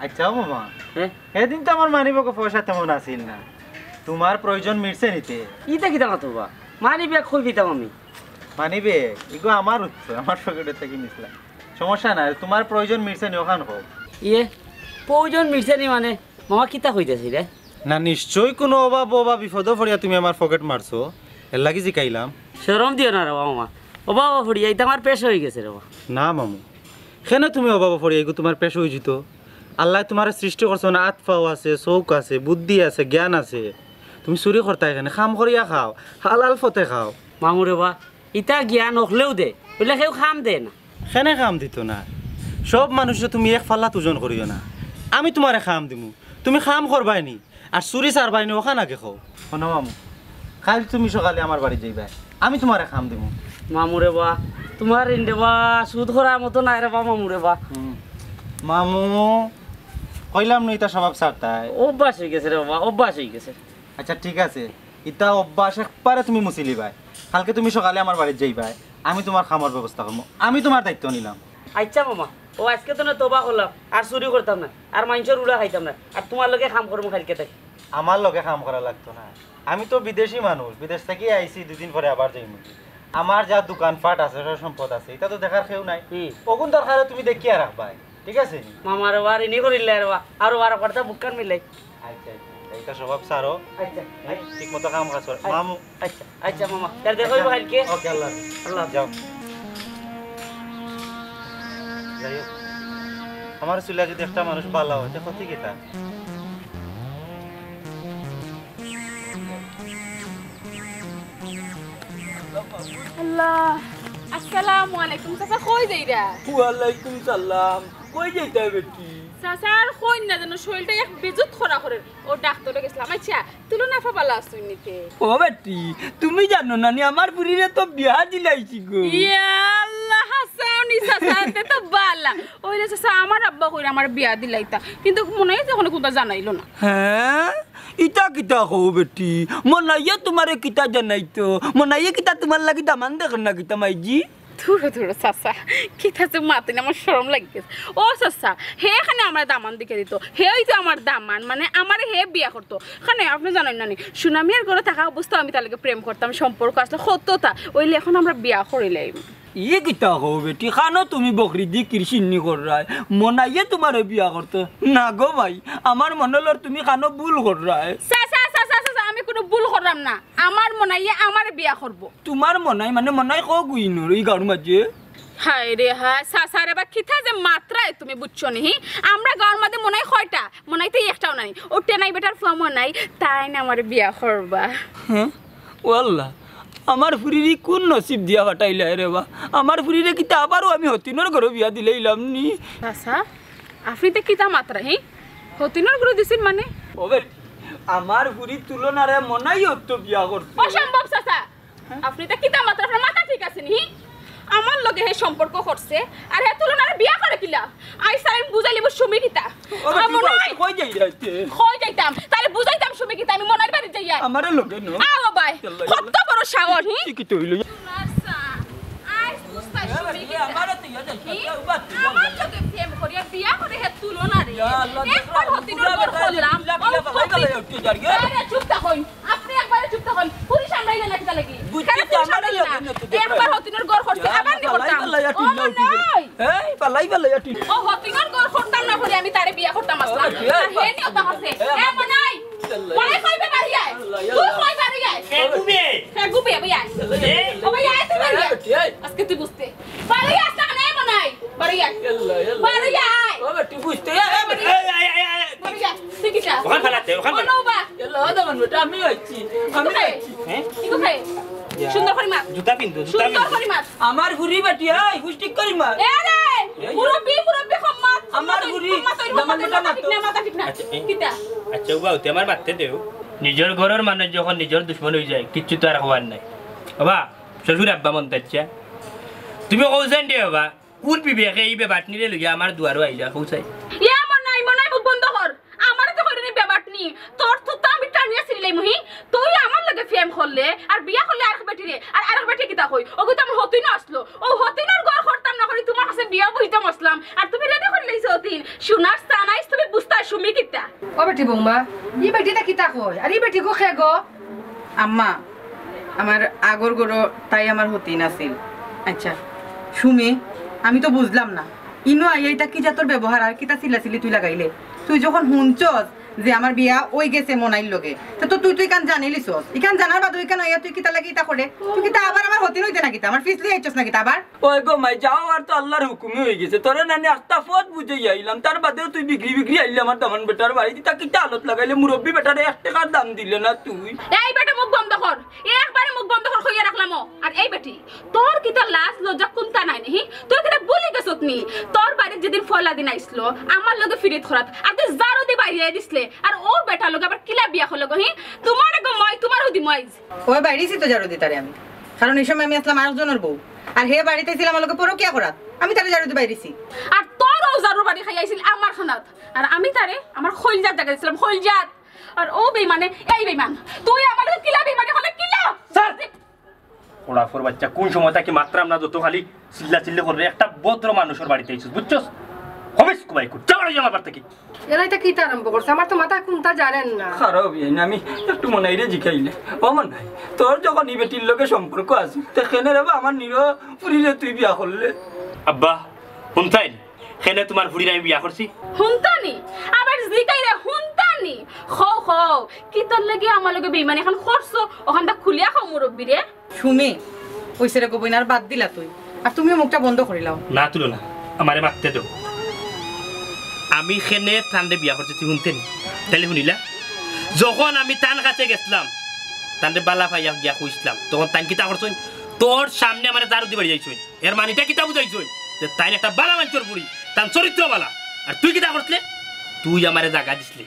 [SPEAKER 5] আচ্ছা মামা
[SPEAKER 6] হ্যাঁ
[SPEAKER 5] এদিন তো আমার মানিবকে পয়সা তেমন আসিল না, তোমার প্রয়োজন মিটছে নিতে?
[SPEAKER 6] ইটা কিতা কথা বা মানি ব্যাগ কই দিতাম আমি
[SPEAKER 5] মানিবে এগো আমার উৎস, আমার পকেটের থেকে নিছিলাম, সমস্যা নাই। তোমার প্রয়োজন মিটছে নি ওখান হোক
[SPEAKER 6] ইয়ে প্রয়োজন মিটছেনি মানে মামা কিতা কইতেছি রে
[SPEAKER 5] না, নিশ্চয়ই কোনো অভাব বা বিপদ পড়িয়া তুমি আমার পকেট মারছো, এর লাগি জিকাইলাম।
[SPEAKER 6] শরম দিও না রে মামা ও বাবা ফুড়িয়া এটা আমার পেশ হয়ে গেছে রে বাবা
[SPEAKER 5] না মামু, কেন তুমি অভাব পড়িয়া এগো তোমার পেশ হয়ে যেত? আল্লাহ তোমার সৃষ্টি করছো না, আত্মাও আছে, চৌক আছে, বুদ্ধি আছে, জ্ঞান আছে, তুমি চুরি করতা এখানে কাম করিয়া খাও, হালাল ফতে খাও।
[SPEAKER 6] মামু রে বা ইটা জ্ঞান হলেও দে বলে কেউ খাম দে না
[SPEAKER 5] কেনে কাম দিত না? সব মানুষে তুমি এক ফাল্লা ওজন করিও না, আমি তোমারে খাম দিমু, তুমি খাম করবাই নি আর চুরি চারবাই নি ওখান আগে খাও। শোনো মামু, খালি তুমি সকালে আমার বাড়ি যাইবা, আমি তোমারে খাম দিমু।
[SPEAKER 6] মামু রে বা তোমার ইন্দে বা সুদ করার মতো নাই রে বা মামু রে বা
[SPEAKER 5] মামু কইলাম না এটা স্বভাব ছাড়তাই।
[SPEAKER 6] অভ্যাস হয়ে গেছে রে বাবা অভ্যাস হয়ে গেছে
[SPEAKER 5] আচ্ছা ঠিক আছে, ইটা অভ্যাস একবারে তুমি মুছিলিবাই, কালকে তুমি সকালে আমার বাড়ি যাইবাই, আমি তোমার খামার ব্যবস্থা করবো, আমি তোমার দায়িত্ব নিলাম।
[SPEAKER 6] আচ্ছা মামা ও আজকে তো না তোবা করলাম আর চুরি করতাম না আর মাংসের উড়া খাইতাম না আর তোমার লগে কাম করবো কালকে তাই
[SPEAKER 5] আমার লগে কাম করা লাগতো না, আমি তো বিদেশি মানুষ, বিদেশ থেকে আইছি, দুদিন পরে আবার যাইমু। আমার যা দোকানপাট আছে, সব সম্পদ আছে, এটা তো দেখার কেউ নাই, ওগুন দরকার তুমি দেখিয়া রাখবাই, ঠিক আছে?
[SPEAKER 6] মামার বার ইনি করিলে আর আর বার করতে বুকান মিলাই
[SPEAKER 5] আচ্ছা এইটা স্বভাব সারো,
[SPEAKER 6] আচ্ছা
[SPEAKER 5] ঠিক মতো কাম কাজ কর মামু।
[SPEAKER 6] আচ্ছা আচ্ছা মামা তার দেখো কালকে
[SPEAKER 5] ওকে, আল্লাহ
[SPEAKER 6] আল্লাহ
[SPEAKER 5] যাও। যাই হোক, আমার চুলা যদি একটা মানুষ ভালো হয় তো ক্ষতি কি তার?
[SPEAKER 3] আল্লাহ আসসালামু আলাইকুম চাচা কই যাইরা
[SPEAKER 4] ওয়ালাইকুম সালাম। কই যাইতা বেটি?
[SPEAKER 3] চাচা আর কই না জানো শরীরটা এক বেজুত খরা করে ও ডাক্তারে গেছিলাম আচ্ছা তুলনা ফাপালা আসুন নিতে
[SPEAKER 4] ও বেটি তুমি জানো না নি আমার বুড়িরে তো বিয়া দিলাইছি গো।
[SPEAKER 3] ইয়া আল্লাহ হাসানি চাচা তে তো বালা ওইলে চাচা আমার আব্বা কইরা আমার বিয়া দিলাইতা কিন্তু মনে হয় যখন কোনটা জানাইলো না
[SPEAKER 4] হ্যাঁ ইটা কিতা কও বেটি? মনাইয়া তোমারে কিতা জানাইতো? মনাইয়া কিতা তোমার লাগি দামান দেখেন না কিতা মাইজি?
[SPEAKER 3] ধুরো ধুরো চাচা কি থাকছে মাতে আমার শরম লাগছে ও চাচা হে এখানে আমার দামান দিকে দিত হে হইতো আমার দামান মানে আমার হে বিয়া করতো খানে আপনি জানেন না নি সুনামিয়ার ঘরে থাকা অবস্থা আমি তার লগে প্রেম করতাম সম্পর্ক আসলে সত্যতা ওইলে এখন আমরা বিয়া করিলাই
[SPEAKER 4] ইয়ে কিতা কও বেটি? খানো তুমি বকরি দি কৃষিনি কররায় মনাইয়া তোমারে বিয়া করতো না গো ভাই, আমার মনলর তুমি খানো ভুল কররায়।
[SPEAKER 3] চাচা চাচা চাচা আমি কোনো ভুল করলাম না আমার মনাইয়া আমার বিয়া করব
[SPEAKER 4] তোমার মনাই মানে মনাই কো গুইনর এই গাড়ু মাঝে?
[SPEAKER 3] হায় রে হ্যাঁ চাচারে বা খিথা যে মাত্রায় তুমি বুঝছো নি আমরা গাঁর মধ্যে মনে হয় কয়টা মনে হয় একটাও নাই ও টেনাই বেটার ফর্মও নাই তাই না আমার বিয়া করবা
[SPEAKER 4] হ্যাঁ ওয়াল্লাহ আমার ফুরিরি কোন নসিব দিয়া ফাটাইলা রে বা? আমার ফুরিরে কিতা আবারও আমি হতিনর ঘরে বিয়া দিলাইলাম নি।
[SPEAKER 3] চাচা আপনি তো কিতা মাত্রা হি হতিনর করে দিছেন মানে
[SPEAKER 4] ও বেটি আমার ফুরির তুলনারে মনাই হতো বিয়া করতে।
[SPEAKER 3] অসম্ভব চাচা আপনি তো কিতা মাত্রা আপনার মাথা ঠিক আছে নি আমার লগে হে সম্পর্ক করছে আর হে তুলনারে বিয়া করে কিলা আই সাইন বুঝাইলিব সুমি কিতা
[SPEAKER 4] ও বেটি
[SPEAKER 3] মনে হয়
[SPEAKER 4] কই যাই রাইতে?
[SPEAKER 3] কই যাইতাম তাহলে বুঝাইতাম সুমি কিতা আমি মনের বাড়ি যাইয়া
[SPEAKER 4] আমারে লগে ন
[SPEAKER 3] আও ভাই কত বড় সাগর হি
[SPEAKER 4] কি কি হইল?
[SPEAKER 3] আইস বুঝতা সুমি কিতা
[SPEAKER 4] আমারে তো ইয়া যাই
[SPEAKER 3] আমার লগে প্রেম করিয়া বিয়া করে হে তুলনারে
[SPEAKER 4] ইয়া আল্লাহ
[SPEAKER 3] একবার হতিনর ঘর করলাম আরে চুপ থাকুন আপনি একবারে চুপ থাকুন পুলিশ আমরাইলে নাকি লাগি একবার হতিনর ঘর করছে আবার নি করতাম
[SPEAKER 4] এই পালাই পালাই আটি
[SPEAKER 3] ও হতিনর ঘর করতাম না বলে আমি তারে বিয়া করতাম আসলাম হে নি ওটা আছে এ মনাই মনাই কইবে বাড়ি আয় তুই কই বাড়ি আয় হে গুবে বাড়ি আয় ও বাড়ি আয় তুই বাড়ি আয় আজকে তুই বুঝতে বাড়ি আসা না মনাই বাড়ি আয় বাড়ি আয়
[SPEAKER 4] ও বেটি বুঝতে
[SPEAKER 3] বাড়ি আয় তুই কি চা ওখান ফেলাতে ওখান বা
[SPEAKER 4] এলা দামান বেটা আমি আইছি
[SPEAKER 3] হ্যাঁ কি কোথায় সুন্দর করে মার
[SPEAKER 1] জুতা পিন্ধো
[SPEAKER 3] সুন্দর করে মার
[SPEAKER 4] আমার ফুরি বেটি আই হুস্টিক করি মা
[SPEAKER 3] এ রে মুরব্বি খম্মত
[SPEAKER 4] আমার বুড়ি দামান বেটা
[SPEAKER 3] মাথা ঠিক না কিতা
[SPEAKER 1] আচ্ছা বাবা তুই আমার বাড়তে দেও নিজের ঘরের মানুষ যখন নিজের দুশ্মন হয়ে যায় কিচ্ছু তো আর হওয়ার নাই বাবা শ্বশুর আব্বা মন তাচ্ছা তুমি কৌছেন দে বাবা কোন বিবেকে এই বেবাট নিলে লইয়া আমার দুয়ারও আইলা কৌছাই
[SPEAKER 3] ইয়া মনাই মুখ বন্ধ কর আমারে তো কইনি বেবাটনি তোর তো আমি টানিয়া ছিলাই মহি তুই আমার লাগে ফেম করলে আর বিয়া করলে আর বেটি রে আর বেটি কিতা কই ও কইতা আমার হতিন আসলো ও হতিনের ঘর করতাম না
[SPEAKER 7] ও বেটি বৌমা ই বেটিটা কিতা কয় আর ই বেটি গো খে গো
[SPEAKER 2] আম্মা আমার আগর গরো তাই আমার হতি নাছিল। আচ্ছা সুমি, আমি তো বুঝলাম না ইনো আইয়াইটা কি জাতর ব্যবহার আর কিতা চিল্লাচিল্লি তুই লাগাইলে? তুই যখন শুনছস যে আমার বিয়া ওই গেছে মনাইর লগে, তো তুই তুই কান জানিলিছস, ইকান জানার বাদ ওই কান আইয়া তুই কিতা লাগি ইতা করে? তুই কিতা আবার আমার হতি নইতে না কিতা? আমার ফিসলি আইছস না কিতা আবার?
[SPEAKER 4] ওই গো মাই যাও আর তো আল্লাহর হুকুমে হয়ে গেছে তোরে নানি আস্তা ফত বুঝে আইলাম তার বাদেও তুই বিক্রি আইলি আমার দামান বেটার বাড়ি তা কিটা আলত লাগাইলে মুরব্বী বেটারে 1 টাকার দাম দিলে না তুই।
[SPEAKER 3] এই বেটা মুখ বন্ধ কর, একবারে মুখ বন্ধ কর কইয়া রাখলাম। আর এই বেটি তোর কিতা লাজ লজ্জা কোনটা নাই নি? তুই কিতা বলি গেছত নি? তোর বাড়ি যেদিন ফলা দিন আইসলো আমার লগে ফিরিত খরাত আর তুই জারো দি বাইরে দিছলে আর ও বেটা লগে আবার কিলা বিয়া হলো গো? তোমার গো মই তোমার হুদি মইজ
[SPEAKER 2] ওই বাইরেছি তো জারু দিতারে আমি, কারণ এই সময় আমি আসলাম আরেকজনের বউ, আর হে বাড়িতে ছিলাম আমার লগে পরকিয়া করাত, আমি তারে জারু দি বাইরেছি।
[SPEAKER 3] আর তোর ও জারো বাড়ি খাই আইছিল আমার খানাত আর আমি তারে আমার খইলজাত জায়গা দিছিলাম খইলজাত। আর ও বেইমানে এই বেইমান তুই আমার লগে কিলা বেইমানে হলে কিলা
[SPEAKER 1] স্যার ওড়াফোর বাচ্চা কোন সময় তাকে মাত্রাম না যত খালি চিল্লা করবে একটা ভদ্র মানুষের বাড়িতে আইছিস বুঝছস? হবেস কুবাই কর যাও আমার বাড়ি থেকে।
[SPEAKER 7] এরা এটা কিতা আরম্ভ করছে আমার তো মাথা কোনটা জানেন না।
[SPEAKER 4] খারাপ না আমি একটু মনে রে জিখাইলে ও মন নাই তোর যখন ই বেটির লগে সম্পর্ক আছে সেখানে রে আমার নিরো পুরিরে তুই বিয়া করলে।
[SPEAKER 1] আব্বা শুনতাই কেনে তোমার ফুড়ির আমি বিয়া করছি?
[SPEAKER 3] হুনতানি আবার জিকাই রে হুনতানি খাও খাও কি তোর লাগি আমার লগে বেইমানি এখন করছো ওখানটা খুলিয়া খাও মুরব্বি রে।
[SPEAKER 2] সুমি কইছে রে গোবিন আর বাদ দিলা তুই, আর তুমিও মুখটা বন্ধ করিলাও।
[SPEAKER 1] না তুলো না আমারে মারতে দাও। আমি খেনে তান্ডে বিয়া করছি তুই শুনতেন তাহলে শুনিলা? যখন আমি তান কাছে গেছিলাম তান্ডে বালা ভাইয়া গিয়া কইছিলাম তখন তান কিতা করছই তোর সামনে আমার দারু দি বাড়ি যাইছই এর মানিটা কিতা বুঝাইছই যে তাই একটা বালা মানচর পুরি তান চরিত্র বালা আর তুই কিতা করছলে তুই আমারে জায়গা দিছলি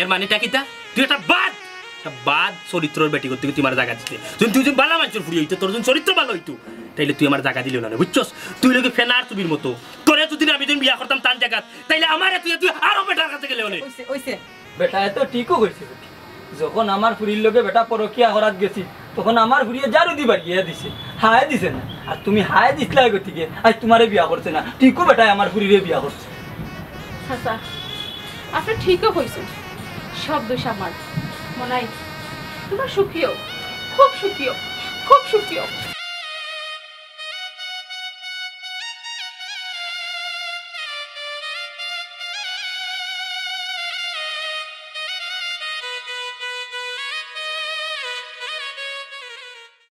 [SPEAKER 1] এর মানিটা কিতা তুই একটা বাদ চরিত্রর বেটি করতে তুই আমার জায়গা দিছলি তুই যদি বালা মানচর পুরি হইতো তোর যদি চরিত্র ভালো হইতো তাইলে তুই আমার জায়গা দিলেও না বুঝছস? তুই লোকে ফেনার তুবির মতো তোরে যদি আমি দিন বিয়া করতাম তান জায়গা তাইলে আমারে তুই আরো বেটার কাছে গেলে হলে
[SPEAKER 2] ওইছে ওইছে
[SPEAKER 4] বেটা এত ঠিকও কইছে যখন আমার ফুরির লগে বেটা পরকিয়া করাত গেছি তখন আমার ফুরিয়ে জারু দি বাড়িয়ে দিছে হায় দিছে না আর তুমি হায় দিছলা গতিকে আজ তোমারে বিয়া করছে না ঠিকও বেটা আমার ফুরিরে বিয়া করছে।
[SPEAKER 3] আচ্ছা আপনি ঠিকও কইছেন সব দোষ আমার মনাই তোমার সুখীও খুব সুখীও খুব সুখীও।